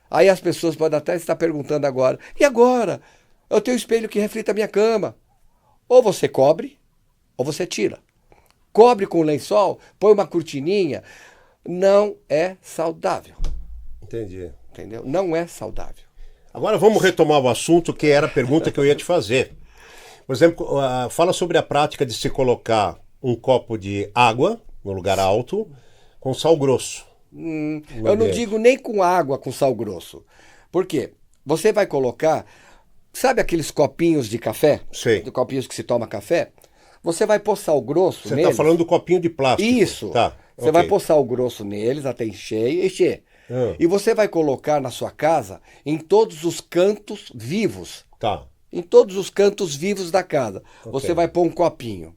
Aí as pessoas podem até estar perguntando agora, e agora? Eu tenho um espelho que reflita a minha cama. Ou você cobre, ou você tira. Cobre com lençol, põe uma cortininha. Não é saudável. Entendi. Entendeu? Não é saudável. Agora vamos retomar o assunto que era a pergunta que eu ia te fazer. Por exemplo, fala sobre a prática de se colocar um copo de água no lugar alto com sal grosso. Eu não digo nem com água com sal grosso. Por quê? Você vai colocar, sabe aqueles copinhos de café? Sei. De copinhos que se toma café? Você vai pôr sal grosso Você neles. está falando do copinho de plástico. Isso. Tá. Você vai pôr sal grosso neles até encher. E você vai colocar na sua casa em todos os cantos vivos. Tá. Em todos os cantos vivos da casa. Você vai pôr um copinho.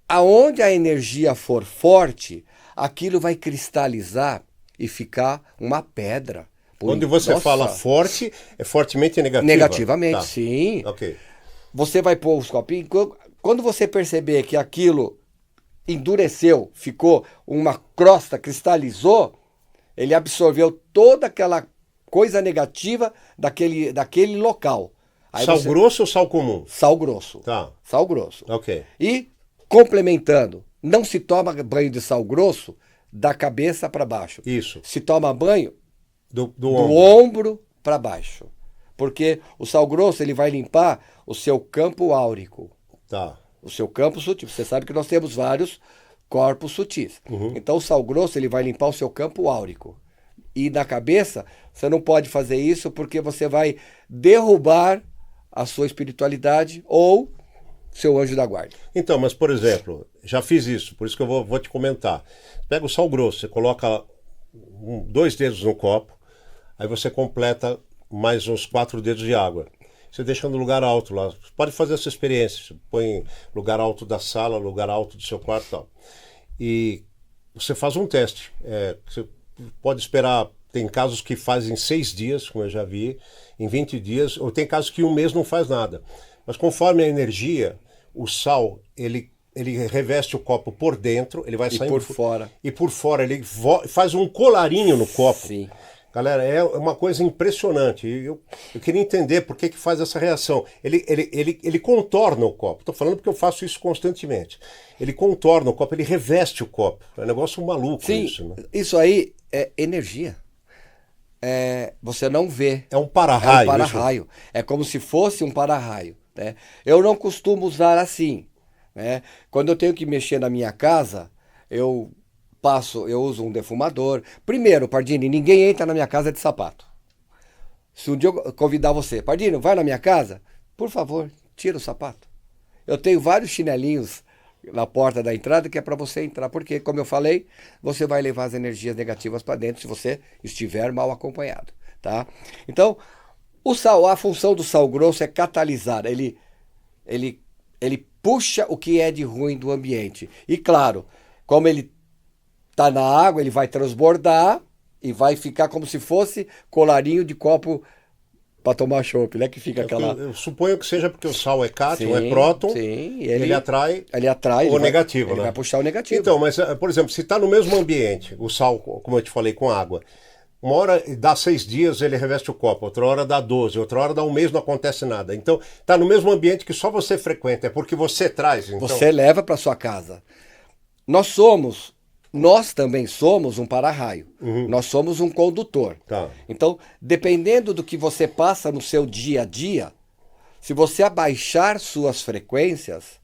Aonde a energia for forte, aquilo vai cristalizar e ficar uma pedra. Quando você fala forte, é fortemente negativa? Negativamente, tá. Sim. Ok. Você vai pôr os copinhos. Quando você perceber que aquilo endureceu, ficou uma crosta, cristalizou, ele absorveu toda aquela coisa negativa daquele local. Aí sal grosso ou sal comum? Sal grosso. Tá. Sal grosso. Ok. E, complementando, não se toma banho de sal grosso da cabeça para baixo. Isso. Se toma banho do ombro para baixo. Porque o sal grosso ele vai limpar o seu campo áurico. Tá. O seu campo sutil. Você sabe que nós temos vários corpos sutis. Então o sal grosso ele vai limpar o seu campo áurico. E na cabeça, você não pode fazer isso porque você vai derrubar a sua espiritualidade ou seu anjo da guarda. Então, mas por exemplo, já fiz isso, por isso que eu vou te comentar. Pega o sal grosso, você coloca 2 dedos no copo, aí você completa mais uns 4 dedos de água. Você deixa no lugar alto lá. Você pode fazer essa experiência. Você põe lugar alto da sala, lugar alto do seu quarto e tal. E você faz um teste. Você pode esperar. Tem casos que fazem 6 dias, como eu já vi, em 20 dias, ou tem casos que 1 mês não faz nada. Mas conforme a energia, o sal, ele reveste o copo por dentro, ele vai saindo por fora. E por fora ele faz um colarinho no copo. Sim. Galera, é uma coisa impressionante. Eu queria entender por que faz essa reação. Ele contorna o copo. Estou falando porque eu faço isso constantemente. Ele contorna o copo, ele reveste o copo. É um negócio maluco. Sim, isso, né? Isso aí é energia. Você não vê. É um para-raio. É um para-raio. É como se fosse um para-raio. Né? Eu não costumo usar assim. né? Quando eu tenho que mexer na minha casa, eu uso um defumador. Primeiro, Pardini, ninguém entra na minha casa de sapato. Se um dia eu convidar você, Pardini, vai na minha casa, por favor, tira o sapato. Eu tenho vários chinelinhos na porta da entrada que é para você entrar, porque, como eu falei, você vai levar as energias negativas para dentro se você estiver mal acompanhado, tá? Então, o sal, a função do sal grosso é catalisar, ele puxa o que é de ruim do ambiente. E claro, como ele está na água, ele vai transbordar e vai ficar como se fosse colarinho de copo para tomar chopp, né? Que fica aquela... Eu suponho que seja porque o sal é cátion, Sim, é próton, sim, ele atrai o negativo, ele né? vai puxar o negativo. Então, mas, por exemplo, se está no mesmo ambiente, o sal, como eu te falei, com água, uma hora dá 6 dias, ele reveste o copo, outra hora dá 12, outra hora dá um mês, não acontece nada. Então, está no mesmo ambiente que só você frequenta, é porque você traz. Então... Você leva para sua casa. Nós também somos um para-raio. Nós somos um condutor. Tá. Então, dependendo do que você passa no seu dia a dia, se você abaixar suas frequências,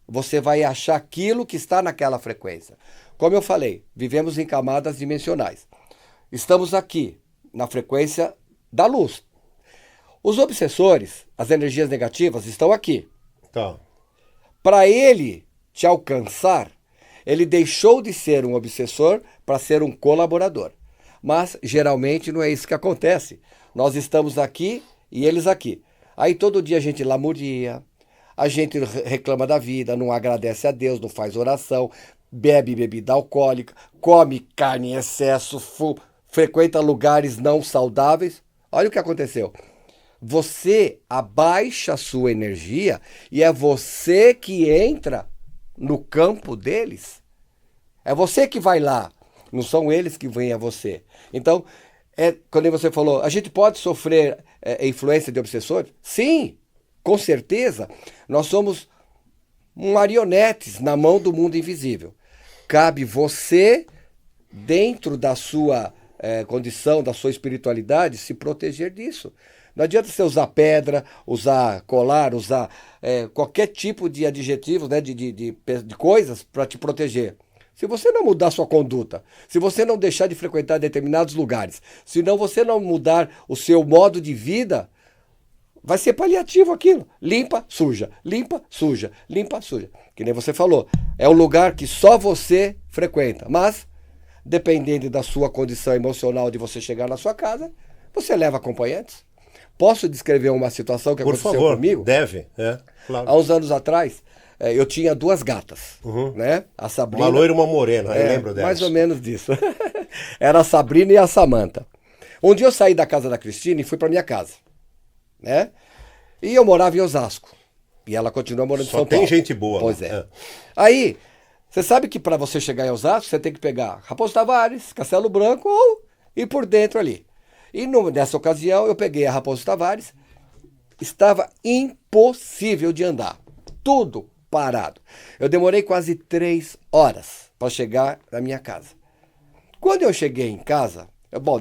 você vai achar aquilo que está naquela frequência. Como eu falei, vivemos em camadas dimensionais. Estamos aqui na frequência da luz. Os obsessores, as energias negativas, estão aqui. Tá. Para ele te alcançar, ele deixou de ser um obsessor para ser um colaborador. Mas, geralmente, não é isso que acontece. Nós estamos aqui e eles aqui. Aí, todo dia a gente lamuria, a gente reclama da vida, não agradece a Deus, não faz oração, bebe bebida alcoólica, come carne em excesso, frequenta lugares não saudáveis. Olha o que aconteceu. Você abaixa a sua energia e é você que entra no campo deles. É você que vai lá, não são eles que vêm a você. Então, quando você falou, a gente pode sofrer influência de obsessores? Sim, com certeza. Nós somos marionetes na mão do mundo invisível. Cabe você, dentro da sua condição, da sua espiritualidade, se proteger disso. Não adianta você usar pedra, usar colar, usar qualquer tipo de adjetivos, né, de coisas para te proteger. Se você não mudar sua conduta, se você não deixar de frequentar determinados lugares, se você não mudar o seu modo de vida, vai ser paliativo aquilo. Limpa, suja, limpa, suja, limpa, suja. Que nem você falou, é um lugar que só você frequenta. Mas, dependendo da sua condição emocional de você chegar na sua casa, você leva acompanhantes. Posso descrever uma situação que aconteceu comigo? Deve, claro. Há uns anos atrás, eu tinha 2 gatas, né? A Sabrina... Uma loira e uma morena, eu lembro delas. Mais ou menos disso. Era a Sabrina e a Samantha. Um dia eu saí da casa da Cristina e fui para minha casa, né? E eu morava em Osasco. E ela continua morando em São Paulo. Só tem gente boa. Pois é. Aí, você sabe que para você chegar em Osasco, você tem que pegar Raposo Tavares, Castelo Branco ou ir por dentro ali. E nessa ocasião eu peguei a Raposo Tavares, estava impossível de andar, tudo parado. Eu demorei quase 3 horas para chegar na minha casa. Quando eu cheguei em casa,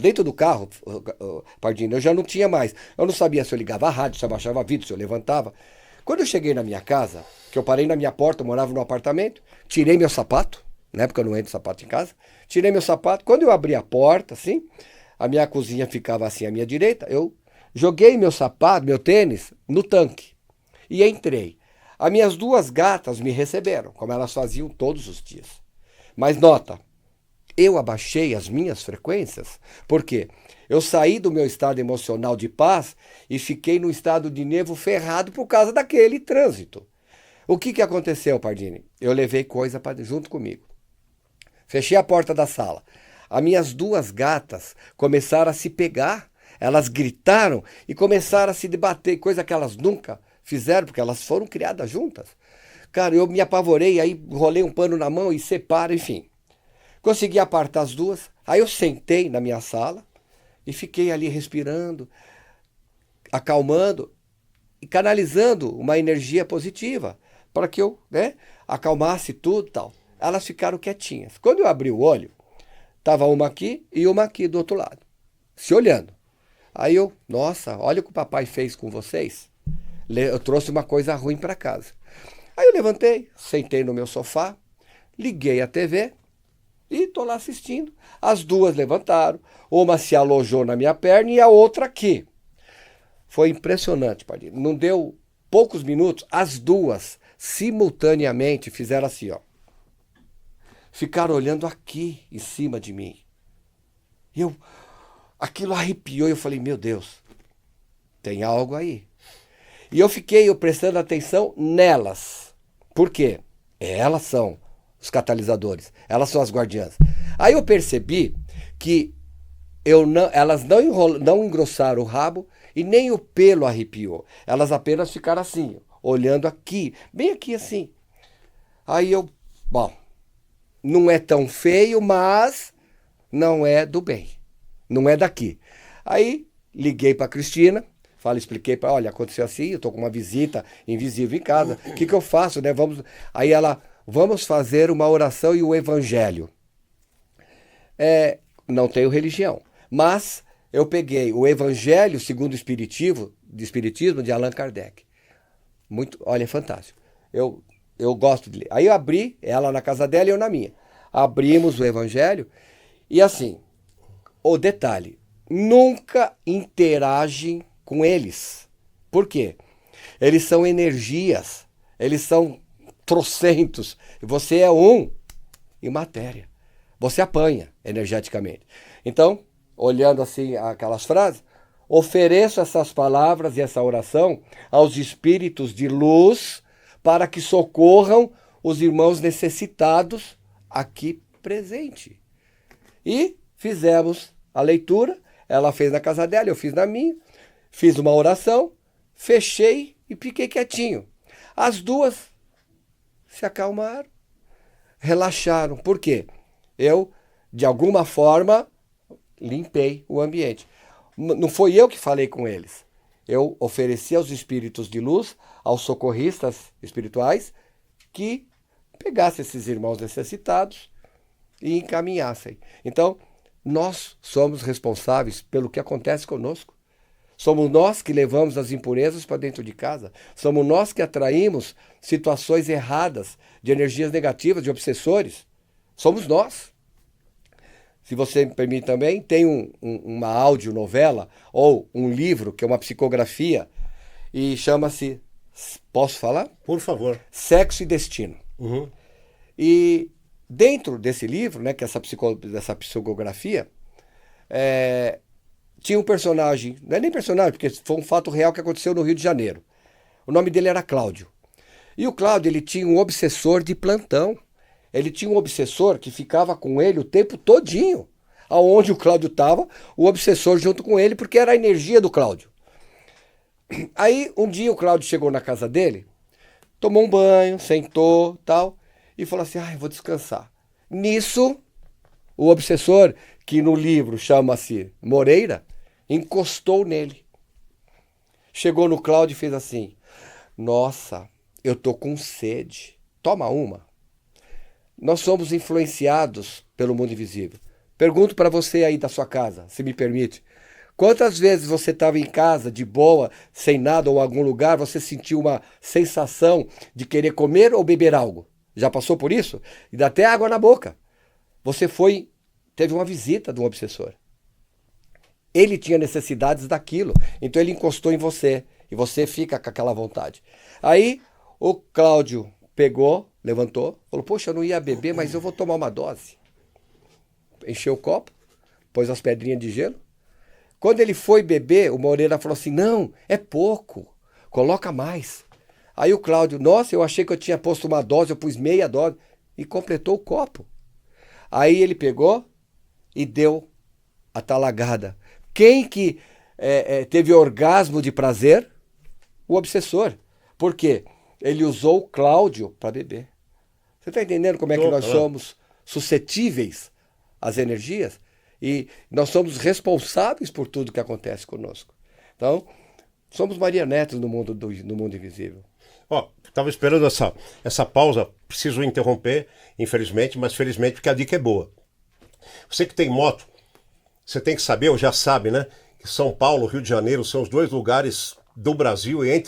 dentro do carro, Pardini, eu já não tinha mais, eu não sabia se eu ligava a rádio, se eu abaixava vidro, se eu levantava. Quando eu cheguei na minha casa, que eu parei na minha porta, eu morava no apartamento, tirei meu sapato, né, porque eu não entro de sapato em casa, tirei meu sapato, quando eu abri a porta, assim... A minha cozinha ficava assim à minha direita. Eu joguei meu sapato, meu tênis, no tanque. E entrei. As minhas 2 gatas me receberam, como elas faziam todos os dias. Mas nota, eu abaixei as minhas frequências. Por quê? Eu saí do meu estado emocional de paz e fiquei no estado de nervo ferrado por causa daquele trânsito. O que aconteceu, Pardini? Eu levei coisa junto comigo. Fechei a porta da sala. As minhas 2 gatas começaram a se pegar, elas gritaram e começaram a se debater, coisa que elas nunca fizeram, porque elas foram criadas juntas. Cara, eu me apavorei, aí rolei um pano na mão e separo, enfim. Consegui apartar as 2, aí eu sentei na minha sala e fiquei ali respirando, acalmando e canalizando uma energia positiva para que eu acalmasse tudo e tal. Elas ficaram quietinhas. Quando eu abri o olho, estava uma aqui e uma aqui do outro lado, se olhando. Aí eu, nossa, olha o que o papai fez com vocês. Eu trouxe uma coisa ruim para casa. Aí eu levantei, sentei no meu sofá, liguei a TV e tô lá assistindo. As duas levantaram, uma se alojou na minha perna e a outra aqui. Foi impressionante, Padilha. Não deu poucos minutos, as duas simultaneamente fizeram assim, ó. Ficaram olhando aqui em cima de mim. Aquilo arrepiou e eu falei, meu Deus, tem algo aí. E eu fiquei prestando atenção nelas. Por quê? Elas são os catalisadores, elas são as guardiãs. Aí eu percebi que elas não engrossaram o rabo e nem o pelo arrepiou. Elas apenas ficaram assim, olhando aqui, bem aqui assim. Aí bom, não é tão feio, mas não é do bem, não é daqui. Aí liguei para Cristina, expliquei para ela, olha, aconteceu assim, eu tô com uma visita invisível em casa, o que eu faço, né? Aí ela, vamos fazer uma oração e o evangelho. Não tenho religião, mas eu peguei o Evangelho segundo o Espiritismo de Allan Kardec. Olha, é fantástico. Eu gosto de ler. Aí eu abri, ela na casa dela e eu na minha. Abrimos o Evangelho e assim, o detalhe, nunca interagem com eles. Por quê? Eles são energias, eles são trocentos. Você é um em matéria. Você apanha energeticamente. Então, olhando assim aquelas frases, ofereço essas palavras e essa oração aos espíritos de luz para que socorram os irmãos necessitados aqui presente. E fizemos a leitura, ela fez na casa dela, eu fiz na minha, fiz uma oração, fechei e fiquei quietinho. As duas se acalmaram, relaxaram. Por quê? Eu, de alguma forma, limpei o ambiente. Não foi eu que falei com eles. Eu ofereci aos espíritos de luz, aos socorristas espirituais, que pegassem esses irmãos necessitados e encaminhassem. Então, nós somos responsáveis pelo que acontece conosco. Somos nós que levamos as impurezas para dentro de casa. Somos nós que atraímos situações erradas, de energias negativas, de obsessores. Somos nós. Se você me permite também, tem uma audionovela ou um livro que é uma psicografia e chama-se, posso falar? Por favor. Sexo e Destino. Uhum. E dentro desse livro, né, que é dessa psicografia, tinha um personagem, não é nem personagem, porque foi um fato real que aconteceu no Rio de Janeiro. O nome dele era Cláudio. E o Cláudio, ele tinha um obsessor de plantão. Ele tinha um obsessor que ficava com ele o tempo todinho. Aonde o Cláudio estava, o obsessor junto com ele, porque era a energia do Cláudio. Aí, um dia o Cláudio chegou na casa dele, tomou um banho, sentou, tal, e falou assim, vou descansar. Nisso, o obsessor, que no livro chama-se Moreira, encostou nele. Chegou no Cláudio e fez assim, nossa, eu tô com sede, toma uma. Nós somos influenciados pelo mundo invisível. Pergunto para você aí da sua casa, se me permite. Quantas vezes você estava em casa, de boa, sem nada ou em algum lugar, você sentiu uma sensação de querer comer ou beber algo? Já passou por isso? E dá até água na boca. Você teve uma visita de um obsessor. Ele tinha necessidades daquilo, então ele encostou em você e você fica com aquela vontade. Aí o Cláudio pegou, levantou, falou, poxa, eu não ia beber, mas eu vou tomar uma dose. Encheu o copo, pôs as pedrinhas de gelo. Quando ele foi beber, o Moreira falou assim, não, é pouco, coloca mais. Aí o Cláudio, nossa, eu achei que eu tinha posto uma dose, eu pus meia dose, e completou o copo. Aí ele pegou e deu a talagada. Quem que teve orgasmo de prazer? O obsessor. Por quê? Ele usou o Cláudio para beber. Você está entendendo como é que nós somos suscetíveis às energias? E nós somos responsáveis por tudo que acontece conosco. Então, somos marionetes no mundo invisível. Estava esperando essa pausa, preciso interromper, infelizmente, mas felizmente porque a dica é boa. Você que tem moto, você tem que saber, ou já sabe, né? Que São Paulo, Rio de Janeiro são os dois lugares do Brasil e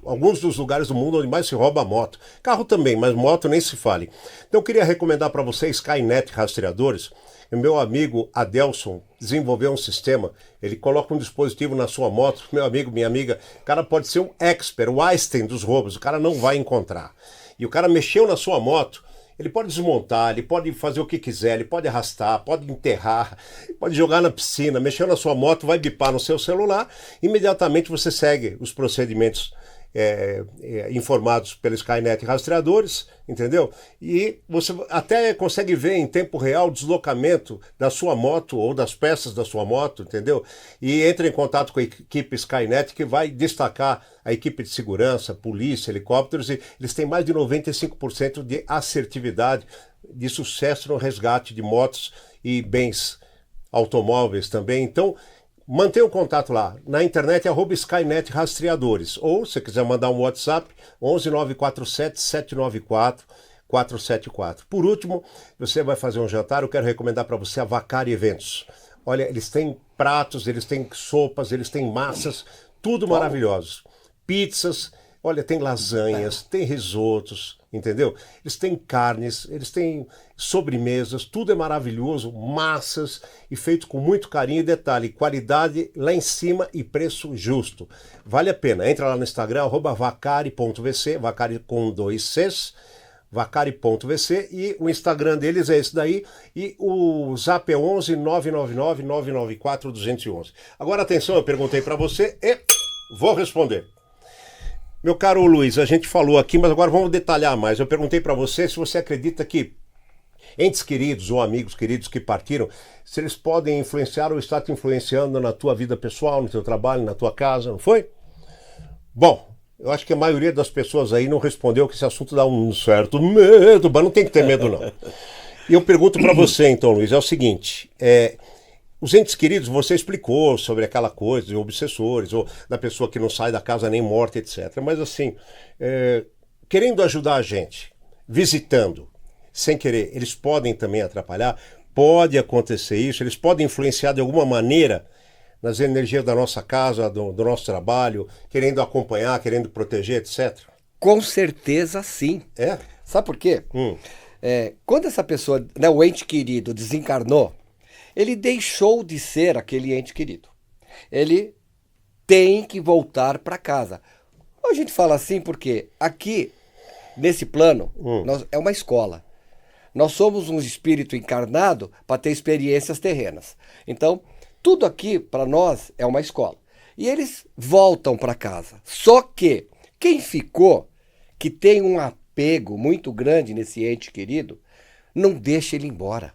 alguns dos lugares do mundo onde mais se rouba moto. Carro também, mas moto nem se fale. Então eu queria recomendar para você Skynet Rastreadores. O meu amigo Adelson desenvolveu um sistema, ele coloca um dispositivo na sua moto, meu amigo, minha amiga, o cara pode ser um expert, o Einstein dos roubos, o cara não vai encontrar. E o cara mexeu na sua moto, ele pode desmontar, ele pode fazer o que quiser, ele pode arrastar, pode enterrar, pode jogar na piscina, mexeu na sua moto, vai bipar no seu celular, imediatamente você segue os procedimentos informados pelo Skynet Rastreadores, entendeu? E você até consegue ver em tempo real o deslocamento da sua moto ou das peças da sua moto, entendeu? E entra em contato com a equipe Skynet, que vai destacar a equipe de segurança, polícia, helicópteros, e eles têm mais de 95% de assertividade, de sucesso no resgate de motos e bens automóveis também. Então, mantenha o contato lá. Na internet é @Skynet Rastreadores. Ou, se quiser mandar um WhatsApp, 11 947 794 474. Por último, você vai fazer um jantar, eu quero recomendar para você a Vacari Eventos. Olha, eles têm pratos, eles têm sopas, eles têm massas, tudo maravilhosos. Pizzas, olha, tem lasanhas, tem risotos, entendeu? Eles têm carnes, eles têm sobremesas, tudo é maravilhoso, massas e feito com muito carinho e detalhe, qualidade lá em cima e preço justo. Vale a pena, entra lá no Instagram, @vacari.vc, Vacari com 2 Cs, vacari.vc, e o Instagram deles é esse daí, e o Zap é 11 999 994 211. Agora atenção, eu perguntei para você e vou responder. Meu caro Luiz, a gente falou aqui, mas agora vamos detalhar mais. Eu perguntei para você se você acredita que entes queridos ou amigos queridos que partiram, se eles podem influenciar ou estar te influenciando na tua vida pessoal, no teu trabalho, na tua casa, não foi? Bom, eu acho que a maioria das pessoas aí não respondeu, que esse assunto dá um certo medo, mas não tem que ter medo não. E eu pergunto para você então, Luiz, é o seguinte, os entes queridos, você explicou sobre aquela coisa de obsessores, ou da pessoa que não sai da casa nem morta, etc. Mas assim, querendo ajudar a gente, visitando, sem querer, eles podem também atrapalhar? Pode acontecer isso? Eles podem influenciar de alguma maneira nas energias da nossa casa, do nosso trabalho, querendo acompanhar, querendo proteger, etc? Com certeza sim. É? Sabe por quê? Quando essa pessoa, né, o ente querido, desencarnou, ele deixou de ser aquele ente querido. Ele tem que voltar para casa. A gente fala assim porque aqui, nesse plano, é uma escola. Nós somos um espírito encarnado para ter experiências terrenas. Então, tudo aqui para nós é uma escola. E eles voltam para casa. Só que quem ficou, que tem um apego muito grande nesse ente querido, não deixa ele embora.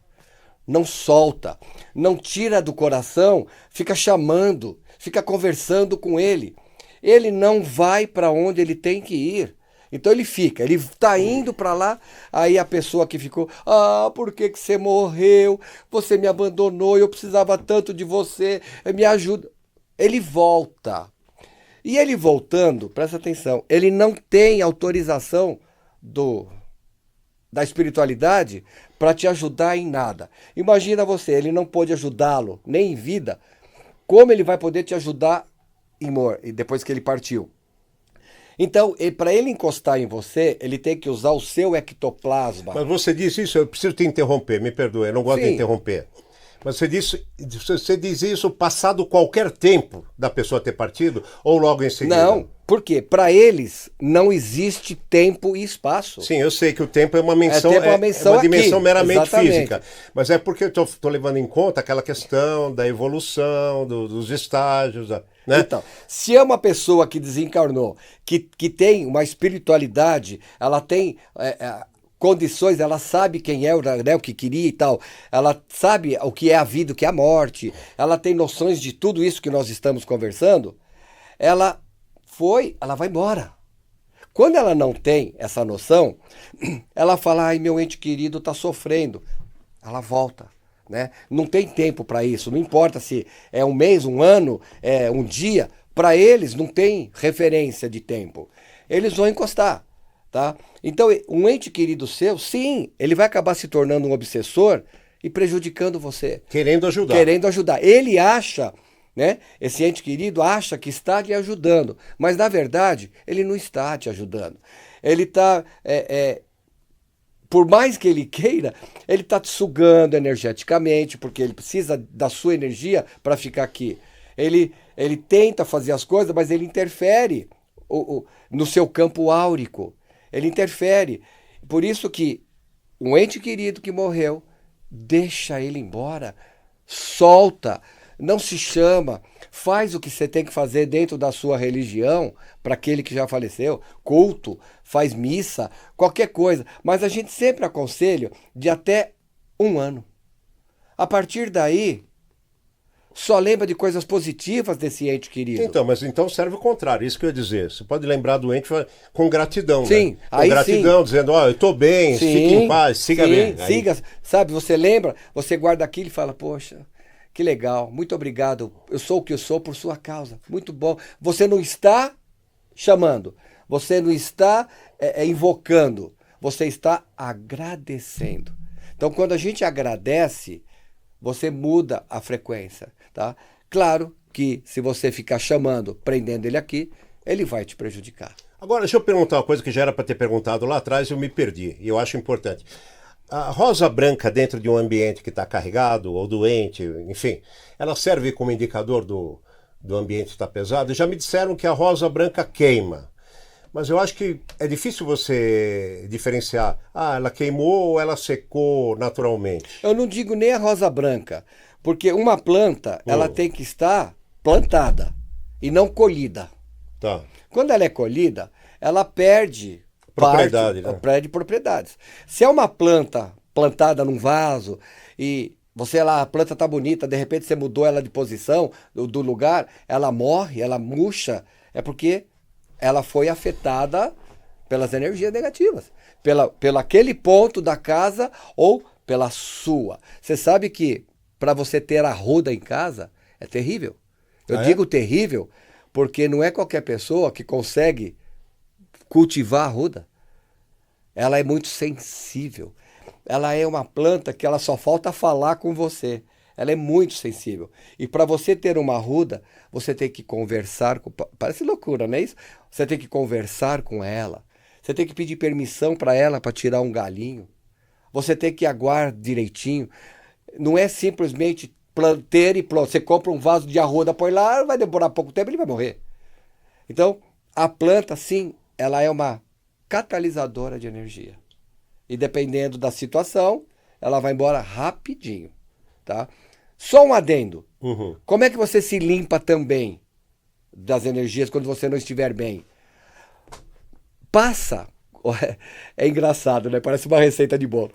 Não solta, não tira do coração, fica chamando, fica conversando com ele. Ele não vai para onde ele tem que ir. Então ele fica, ele está indo para lá, aí a pessoa que ficou, por que você morreu? Você me abandonou, eu precisava tanto de você, me ajuda. Ele volta. E ele voltando, presta atenção, ele não tem autorização da espiritualidade para te ajudar em nada. Imagina você, ele não pôde ajudá-lo nem em vida, como ele vai poder te ajudar depois que ele partiu? Então, para ele encostar em você, ele tem que usar o seu ectoplasma. Mas você disse isso, eu preciso te interromper, me perdoe, eu não gosto de interromper. Mas você diz isso passado qualquer tempo da pessoa ter partido ou logo em seguida? Não, por quê? Para eles não existe tempo e espaço. Sim, eu sei que o tempo é uma menção, é uma dimensão meramente exatamente. Física. Mas é porque eu estou levando em conta aquela questão da evolução, dos estágios, né? Então, se é uma pessoa que desencarnou, que tem uma espiritualidade, ela tem condições, ela sabe quem é, né, o que queria e tal, ela sabe o que é a vida, o que é a morte, ela tem noções de tudo isso que nós estamos conversando, ela vai embora. Quando ela não tem essa noção, ela fala, ai, meu ente querido está sofrendo. Ela volta. Né? Não tem tempo para isso, não importa se é um mês, um ano, um dia, para eles não tem referência de tempo. Eles vão encostar, tá? Então, um ente querido seu, sim, ele vai acabar se tornando um obsessor e prejudicando você. Querendo ajudar. Querendo ajudar. Ele acha, né? Esse ente querido acha que está lhe ajudando, mas na verdade ele não está te ajudando. Ele está, por mais que ele queira, ele está te sugando energeticamente, porque ele precisa da sua energia para ficar aqui. Ele tenta fazer as coisas, mas ele interfere no seu campo áurico. Ele interfere. Por isso que um ente querido que morreu, deixa ele embora, solta, não se chama, faz o que você tem que fazer dentro da sua religião, para aquele que já faleceu, culto, faz missa, qualquer coisa. Mas a gente sempre aconselha de até 1 ano. A partir daí, só lembra de coisas positivas desse ente querido. Então, mas então serve o contrário, isso que eu ia dizer. Você pode lembrar do ente com gratidão, sim, né? Com aí gratidão, sim. Dizendo, ó, eu tô bem, Sim, fique em paz, siga sim, bem. siga, sabe, você lembra, você guarda aquilo e fala, poxa, que legal, muito obrigado, eu sou o que eu sou por sua causa, muito bom. Você não está chamando, você não está invocando, você está agradecendo. Então, quando a gente agradece, você muda a frequência, tá? Claro que se você ficar chamando, prendendo ele aqui, ele vai te prejudicar. Agora, deixa eu perguntar uma coisa que já era para ter perguntado lá atrás e eu me perdi, e eu acho importante. A rosa branca dentro de um ambiente que está carregado ou doente, enfim, ela serve como indicador do ambiente que está pesado? Já me disseram que a rosa branca queima, mas eu acho que é difícil você diferenciar. Ah, ela queimou ou ela secou naturalmente? Eu não digo nem a rosa branca, porque uma planta, ela tem que estar plantada e não colhida. Tá. Quando ela é colhida, ela perde Propriedade, né? perde propriedades. Se é uma planta plantada num vaso e você lá, a planta tá bonita, de repente você mudou ela de posição, do lugar, ela morre, ela murcha, é porque ela foi afetada pelas energias negativas, pela aquele ponto da casa ou pela sua. Você sabe que para você ter arruda em casa é terrível. Eu digo terrível porque não é qualquer pessoa que consegue cultivar arruda. Ela é muito sensível. Ela é uma planta que ela só falta falar com você. Ela é muito sensível. E para você ter uma arruda, você tem que conversar com... Parece loucura, não é isso? Você tem que conversar com ela. Você tem que pedir permissão para ela para tirar um galinho. Você tem que aguar direitinho. Não é simplesmente ter e pronto. Você compra um vaso de arruda, põe lá, vai demorar pouco tempo e ele vai morrer. Então, a planta, sim, ela é uma catalisadora de energia. E dependendo da situação, ela vai embora rapidinho, tá? Só um adendo. Uhum. Como é que você se limpa também das energias quando você não estiver bem? Passa. É engraçado, né? Parece uma receita de bolo.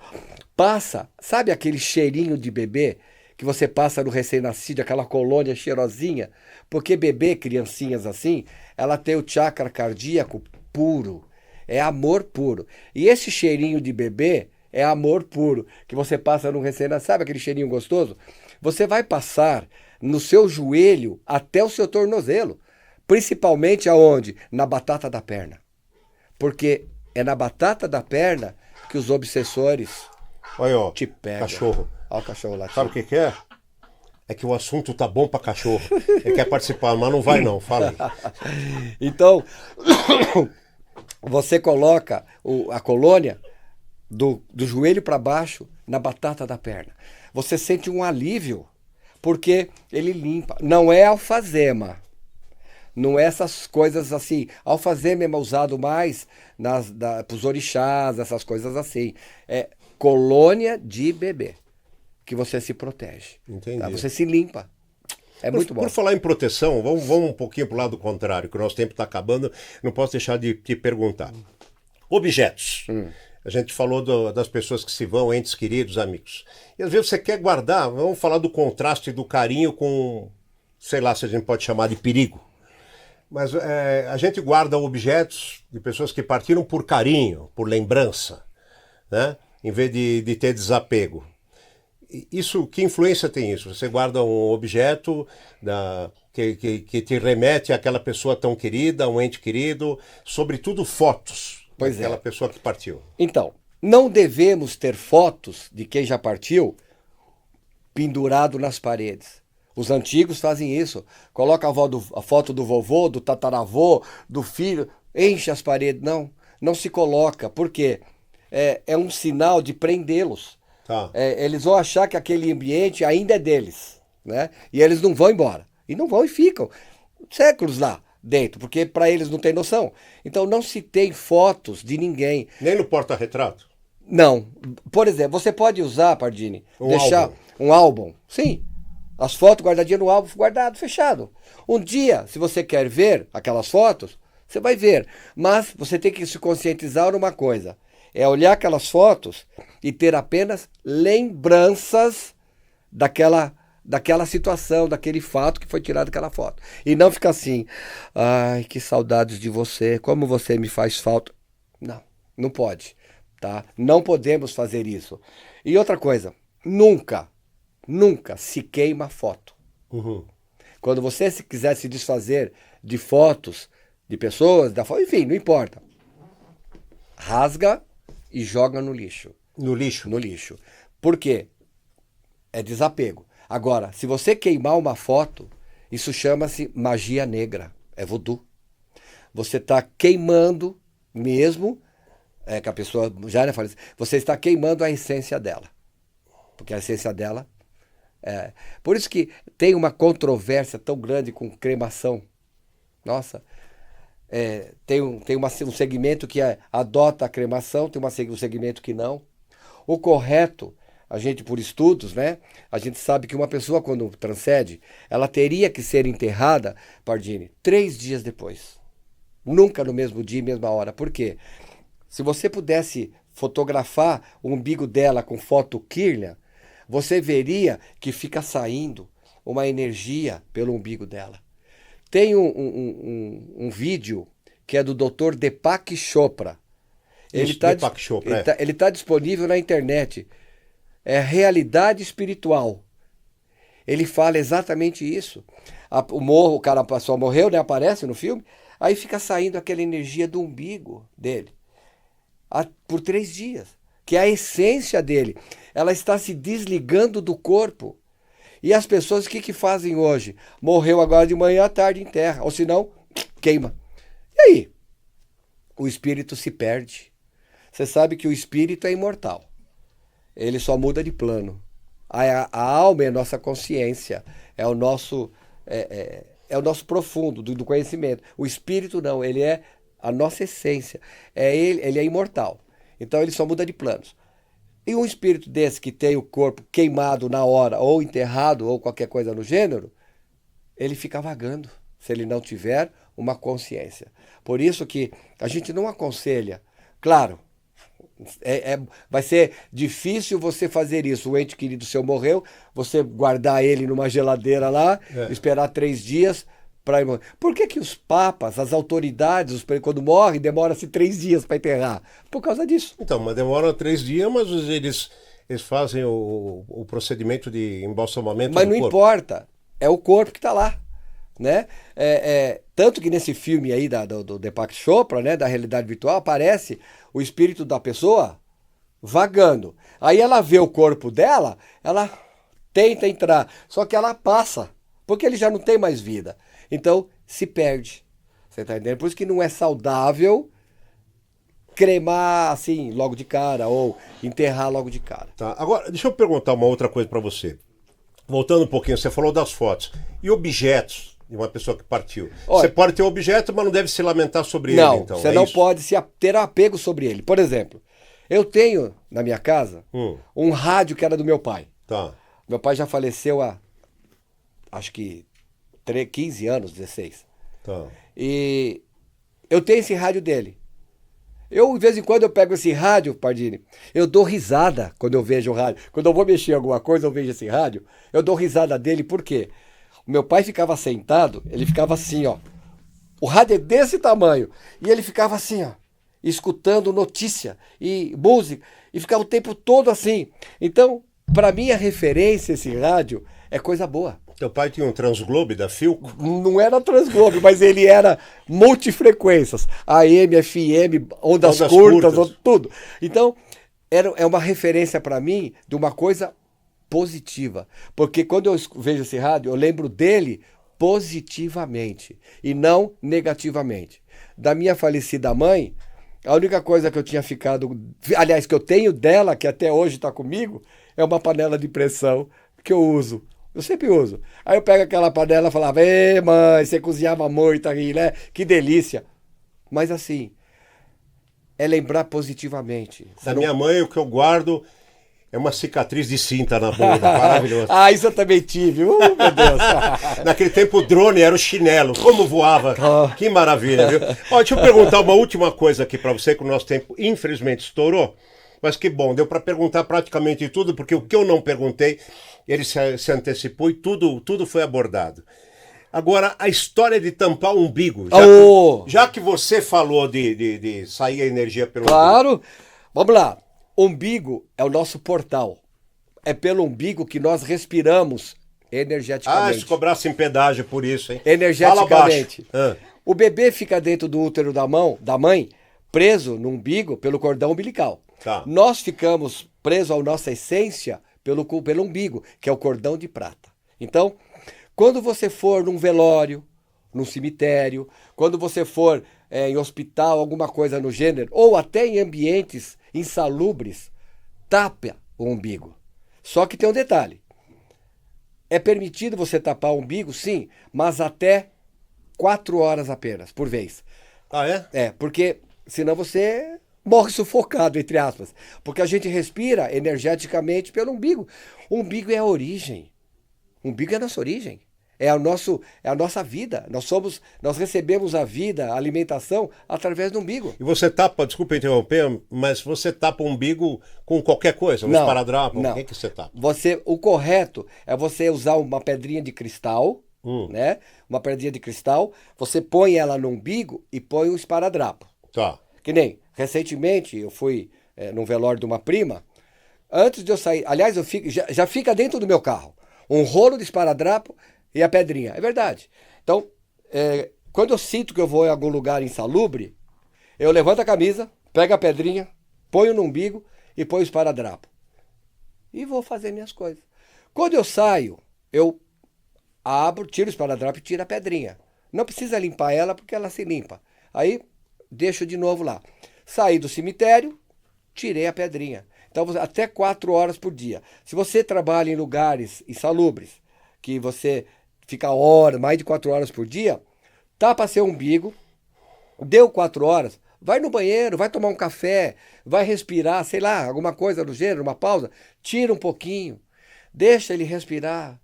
Passa, sabe aquele cheirinho de bebê que você passa no recém-nascido, aquela colônia cheirosinha? Porque bebê, criancinhas assim, ela tem o chakra cardíaco puro. É amor puro. E esse cheirinho de bebê é amor puro, que você passa no recém-nascido. Sabe aquele cheirinho gostoso? Você vai passar no seu joelho até o seu tornozelo. Principalmente aonde? Na batata da perna. Porque é na batata da perna que os obsessores Olha, ó, te pegam. cachorro. Olha o cachorro lá. Sabe o que é? É que o assunto tá bom pra cachorro. Ele quer participar, mas não vai não. Fala aí. Então, você coloca a colônia do joelho para baixo na batata da perna. Você sente um alívio, porque ele limpa. Não é alfazema. Não é essas coisas assim. Alfazema é usado mais para os orixás, essas coisas assim. É colônia de bebê, que você se protege. Entendi. Tá? Você se limpa. É muito bom. Por falar em proteção, vamos um pouquinho para o lado contrário, que o nosso tempo está acabando, não posso deixar de te perguntar. Objetos. A gente falou das pessoas que se vão, entes queridos, amigos. E às vezes você quer guardar, vamos falar do contraste do carinho com, sei lá se a gente pode chamar de perigo. Mas a gente guarda objetos de pessoas que partiram por carinho, por lembrança, né? Em vez de ter desapego. Isso, que influência tem isso? Você guarda um objeto que te remete àquela pessoa tão querida, um ente querido, sobretudo fotos daquela pessoa que partiu. Então, não devemos ter fotos de quem já partiu pendurado nas paredes. Os antigos fazem isso. Coloca a foto do vovô, do tataravô, do filho, enche as paredes. Não, não se coloca. Por quê? É um sinal de prendê-los. Tá. Eles vão achar que aquele ambiente ainda é deles, né? E eles não vão embora. E não vão e ficam séculos lá dentro, porque para eles não tem noção. Então não se tem fotos de ninguém. Nem no porta-retrato? Não. Por exemplo, você pode usar, Pardini, deixar álbum. um álbum. Sim. As fotos guardadinhas no álbum, guardado, fechado. Um dia, se você quer ver aquelas fotos, você vai ver. Mas você tem que se conscientizar numa coisa. É olhar aquelas fotos e ter apenas lembranças daquela situação, daquele fato que foi tirado daquela foto. E não ficar assim, ai, que saudades de você, como você me faz falta. Não, não pode, tá? Não podemos fazer isso. E outra coisa, nunca se queima foto. Uhum. Quando você quiser se desfazer de fotos, de pessoas, enfim, não importa. Rasga e joga no lixo. No lixo? No lixo. Por quê? É desapego. Agora, se você queimar uma foto, isso chama-se magia negra. É voodoo. Você está queimando mesmo, que a pessoa já fala assim, você está queimando a essência dela. Porque a essência dela por isso que tem uma controvérsia tão grande com cremação. Nossa, tem um segmento que adota a cremação, tem um segmento que não. O correto, a gente por estudos, né? A gente sabe que uma pessoa quando transcende, ela teria que ser enterrada, Pardini, 3 dias depois. Nunca no mesmo dia e mesma hora. Por quê? Se você pudesse fotografar o umbigo dela com foto Kirlian, você veria que fica saindo uma energia pelo umbigo dela. Tem um vídeo que é do Dr. Deepak Chopra. Ele está disponível na internet. É realidade espiritual. Ele fala exatamente isso. O cara, a pessoa morreu, né? Aparece no filme. Aí fica saindo aquela energia do umbigo dele. Por 3 dias. Que é a essência dele. Ela está se desligando do corpo. E as pessoas, o que fazem hoje? Morreu agora de manhã à tarde em terra. Ou se não, queima. E aí? O espírito se perde. Você sabe que o espírito é imortal. Ele só muda de plano. A alma é a nossa consciência. É o nosso profundo do conhecimento. O espírito não. Ele é a nossa essência. Ele é imortal. Então ele só muda de planos. E um espírito desse que tem o corpo queimado na hora, ou enterrado, ou qualquer coisa no gênero, ele fica vagando, se ele não tiver uma consciência. Por isso que a gente não aconselha. Claro, vai ser difícil você fazer isso. O ente querido seu morreu, você guardar ele numa geladeira lá, esperar 3 dias para ir morrer. Por que os papas, as autoridades, quando morrem, demora-se 3 dias para enterrar? Por causa disso. Então, mas demora 3 dias, mas eles fazem o procedimento de embalsamamento do corpo. Mas não importa, é o corpo que está lá. Né? Tanto que nesse filme aí do Deepak Chopra, né, da realidade virtual, aparece o espírito da pessoa vagando. Aí ela vê o corpo dela, ela tenta entrar, só que ela passa, porque ele já não tem mais vida. Então, se perde. Você está entendendo? Por isso que não é saudável cremar assim, logo de cara, ou enterrar logo de cara. Tá. Agora, deixa eu perguntar uma outra coisa para você. Voltando um pouquinho, você falou das fotos. E objetos de uma pessoa que partiu? Olha, você pode ter um objeto, mas não deve se lamentar sobre ele, então. Você não pode ter apego sobre ele. Por exemplo, eu tenho na minha casa um rádio que era do meu pai. Tá. Meu pai já faleceu há, acho que 15 anos, 16. Tá. E eu tenho esse rádio dele. De vez em quando, eu pego esse rádio, Pardini, eu dou risada quando eu vejo o rádio. Quando eu vou mexer em alguma coisa, eu vejo esse rádio, eu dou risada dele, por quê? O meu pai ficava sentado, ele ficava assim, ó. O rádio é desse tamanho. E ele ficava assim, ó, escutando notícia e música. E ficava o tempo todo assim. Então, para mim, a referência, esse rádio, é coisa boa. Teu pai tinha um Transglobe da Philco? Não era Transglobe, mas ele era multifrequências. AM, FM, ondas curtas, tudo. Então, é uma referência para mim de uma coisa positiva. Porque quando eu vejo esse rádio, eu lembro dele positivamente e não negativamente. Da minha falecida mãe, a única coisa que eu tinha ficado, aliás, que eu tenho dela, que até hoje está comigo, é uma panela de pressão que eu uso. Eu sempre uso. Aí eu pego aquela panela e falava, ê mãe, você cozinhava muito aí, né? Que delícia. Mas assim, é lembrar positivamente. Da minha mãe, o que eu guardo é uma cicatriz de cinta na bunda. Maravilhoso. Ah, isso eu também tive. Meu Deus. Naquele tempo o drone era o chinelo. Como voava. Que maravilha, viu? Ó, deixa eu perguntar uma última coisa aqui para você, que o nosso tempo infelizmente estourou. Mas que bom, deu para perguntar praticamente tudo, porque o que eu não perguntei, ele se antecipou e tudo foi abordado. Agora, a história de tampar o umbigo. Já que você falou de sair a energia pelo umbigo. Claro. Vamos lá. Umbigo é o nosso portal. É pelo umbigo que nós respiramos energeticamente. Se cobrassem pedágio por isso, hein? Energeticamente. O bebê fica dentro do útero da mãe, preso no umbigo pelo cordão umbilical. Tá. Nós ficamos presos à nossa essência pelo umbigo, que é o cordão de prata. Então, quando você for num velório, num cemitério, quando você for em hospital, alguma coisa no gênero, ou até em ambientes insalubres, tapa o umbigo. Só que tem um detalhe. É permitido você tapar o umbigo, sim, mas até 4 horas apenas, por vez. Ah, é? É, porque senão você morre sufocado, entre aspas. Porque a gente respira energeticamente pelo umbigo. O umbigo é a origem. O umbigo é a nossa origem. É a nossa vida. Nós recebemos a vida, a alimentação, através do umbigo. E você tapa, desculpa interromper, mas você tapa o umbigo com qualquer coisa? Um esparadrapo? Não. O que você tapa? O correto é você usar uma pedrinha de cristal, né? Uma pedrinha de cristal, você põe ela no umbigo e põe um esparadrapo. Tá. Que nem, recentemente, eu fui num velório de uma prima. Antes de eu sair, aliás, já fica dentro do meu carro um rolo de esparadrapo e a pedrinha. É verdade. Então, quando eu sinto que eu vou em algum lugar insalubre, eu levanto a camisa, pego a pedrinha, ponho no umbigo e ponho o esparadrapo. E vou fazer minhas coisas. Quando eu saio, eu abro, tiro o esparadrapo e tiro a pedrinha. Não precisa limpar ela porque ela se limpa. Aí, deixo de novo lá. Saí do cemitério, tirei a pedrinha. Então, até 4 horas por dia. Se você trabalha em lugares insalubres, que você fica mais de 4 horas por dia, tapa seu umbigo, deu 4 horas, vai no banheiro, vai tomar um café, vai respirar, sei lá, alguma coisa do gênero, uma pausa, tira um pouquinho, deixa ele respirar.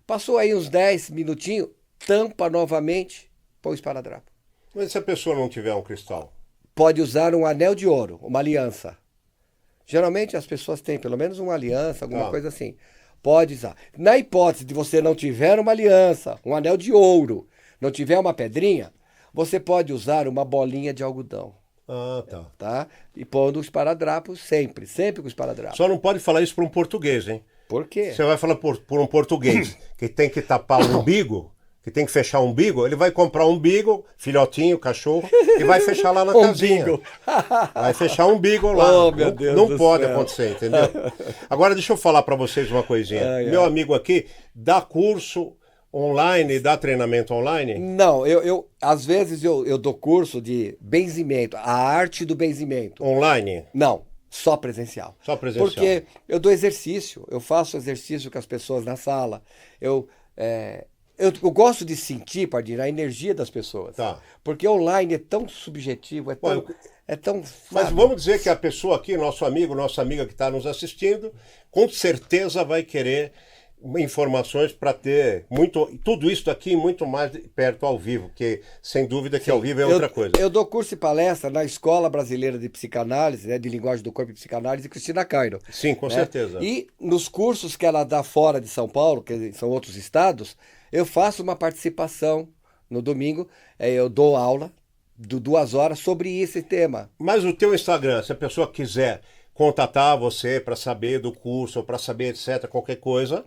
Passou aí uns 10 minutinhos, tampa novamente, põe o esparadrapo. Mas se a pessoa não tiver um cristal? Pode usar um anel de ouro, uma aliança. Geralmente as pessoas têm pelo menos uma aliança, alguma coisa assim. Pode usar. Na hipótese de você não tiver uma aliança, um anel de ouro, não tiver uma pedrinha, você pode usar uma bolinha de algodão. Ah, tá. Tá? E pondo o esparadrapo sempre com o esparadrapo. Só não pode falar isso para um português, hein? Por quê? Você vai falar por um português que tem que tapar o umbigo, que tem que fechar o umbigo, ele vai comprar um umbigo, filhotinho, cachorro, e vai fechar lá na casinha. Vai fechar o umbigo lá. Oh, meu Deus não do pode céu. Acontecer, entendeu? Agora deixa eu falar para vocês uma coisinha. Meu amigo aqui dá curso online, dá treinamento online? Não, às vezes eu dou curso de benzimento, a arte do benzimento. Online? Não, só presencial. Só presencial. Porque eu dou exercício, eu faço exercício com as pessoas na sala, eu gosto de sentir, Pardinho, a energia das pessoas. Tá. Porque online é tão subjetivo, é tão... Mas sabe? vamos dizer que a pessoa aqui, nosso amigo, nossa amiga que está nos assistindo, com certeza vai querer informações para ter tudo isso aqui muito mais perto ao vivo, que sem dúvida que ao vivo é outra coisa. Eu dou curso e palestra na Escola Brasileira de Psicanálise, né, de Linguagem do Corpo e Psicanálise, de Cristina Cairo. Sim, com certeza. E nos cursos que ela dá fora de São Paulo, que são outros estados, eu faço uma participação no domingo, eu dou aula de 2 horas sobre esse tema. Mas o teu Instagram, se a pessoa quiser contatar você para saber do curso, ou para saber, etc., qualquer coisa...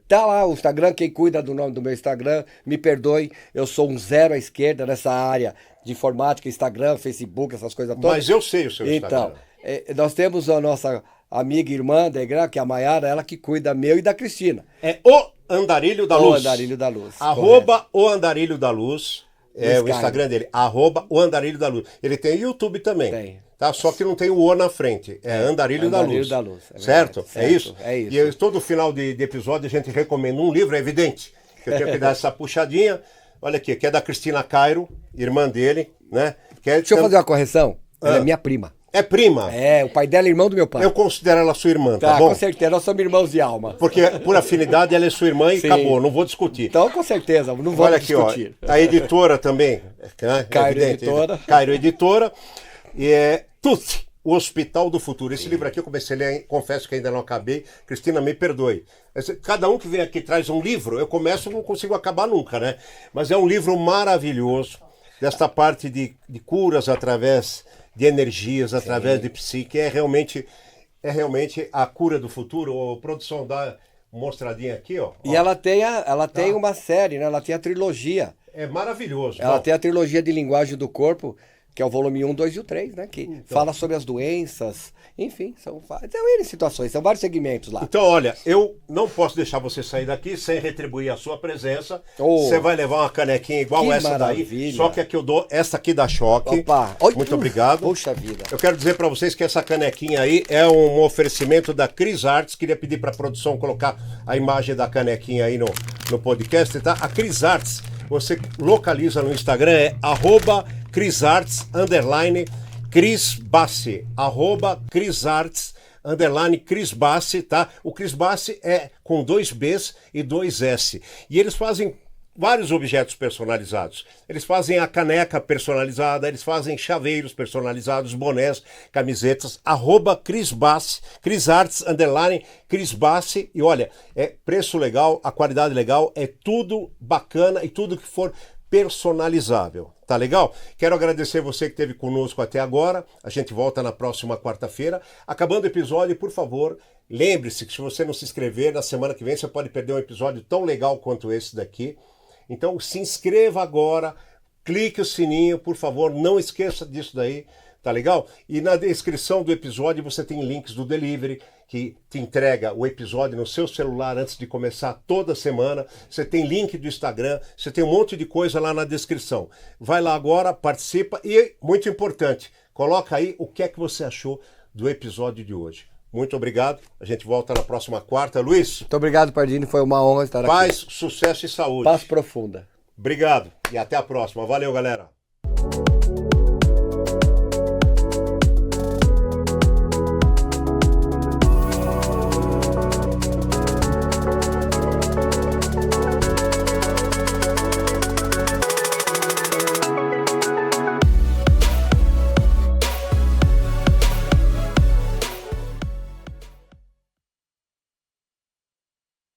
Tá lá o Instagram, quem cuida do nome do meu Instagram, me perdoe, eu sou um zero à esquerda nessa área de informática, Instagram, Facebook, essas coisas todas. Mas eu sei o seu Instagram. Então, nós temos a nossa amiga e irmã da igreja, que é a Maiara, ela que cuida meu e da Cristina. É o Andarilho da Luz. O Andarilho da Luz. Arroba o Andarilho da Luz. É o Skype. Instagram dele. Arroba o Andarilho da Luz. Ele tem YouTube também. Tem. Tá? Só que não tem o O na frente. É Andarilho da Luz. Da Luz. É certo? verdade, É isso? É isso. E todo final de episódio a gente recomenda um livro, é evidente. Que eu tenho que dar essa puxadinha. Olha aqui, que é da Cristina Cairo, irmã dele, né? Deixa eu fazer uma correção. Ela é minha prima. É prima? É, o pai dela é irmão do meu pai. Eu considero ela sua irmã, tá bom? Com certeza, nós somos irmãos de alma. Porque por afinidade ela é sua irmã e Sim. acabou, não vou discutir. Então, com certeza, não vamos Olha aqui, discutir. ó, a editora também, né? Cairo Evidente, Editora. Cairo Editora, e é Tuti, o Hospital do Futuro. Esse livro aqui eu comecei a ler, confesso que ainda não acabei, Cristina, me perdoe. Cada um que vem aqui traz um livro, eu começo e não consigo acabar nunca, né? Mas é um livro maravilhoso, desta parte de curas através de energias, através de psique, é realmente a cura do futuro. A produção dá uma mostradinha aqui, ó. E ela tem uma série, né? Ela tem a trilogia. É maravilhoso. Ela Bom, tem a trilogia de linguagem do corpo, que é o volume 1, 2 e o 3, né? Que fala sobre as doenças, enfim, são N situações, são vários segmentos lá. então, olha, eu não posso deixar você sair daqui sem retribuir a sua presença. Oh. Você vai levar uma canequinha igual Que essa daí, maravilha. só que aqui eu dou essa aqui da Choque. Opa! Oi, Muito obrigado. Poxa vida. Eu quero dizer para vocês que essa canequinha aí é um oferecimento da Cris Arts. Queria pedir para a produção colocar a imagem da canequinha aí no podcast, tá? A Cris Arts, você localiza no Instagram, é @CrisArts Cris Bassi, @CrisArts Cris Bassi, tá? O Cris Bassi é com 2 Bs e 2 S. E eles fazem vários objetos personalizados. Eles fazem a caneca personalizada, eles fazem chaveiros personalizados, bonés, camisetas, @Cris Bassi, CrisArts Cris Bassi. E olha, é preço legal, a qualidade legal, é tudo bacana e tudo que for personalizável. Tá legal? Quero agradecer você que esteve conosco até agora. A gente volta na próxima quarta-feira. Acabando o episódio, por favor, lembre-se que se você não se inscrever, na semana que vem você pode perder um episódio tão legal quanto esse daqui. Então se inscreva agora, clique o sininho, por favor, não esqueça disso daí, tá legal? E na descrição do episódio você tem links do Delivery, que te entrega o episódio no seu celular antes de começar toda semana. Você tem link do Instagram, você tem um monte de coisa lá na descrição. Vai lá agora, participa e, muito importante, coloca aí o que é que você achou do episódio de hoje. Muito obrigado, a gente volta na próxima quarta. Luiz, Muito obrigado, Pardini, foi uma honra estar aqui. paz, sucesso e saúde. Paz profunda. Obrigado e até a próxima. Valeu, galera.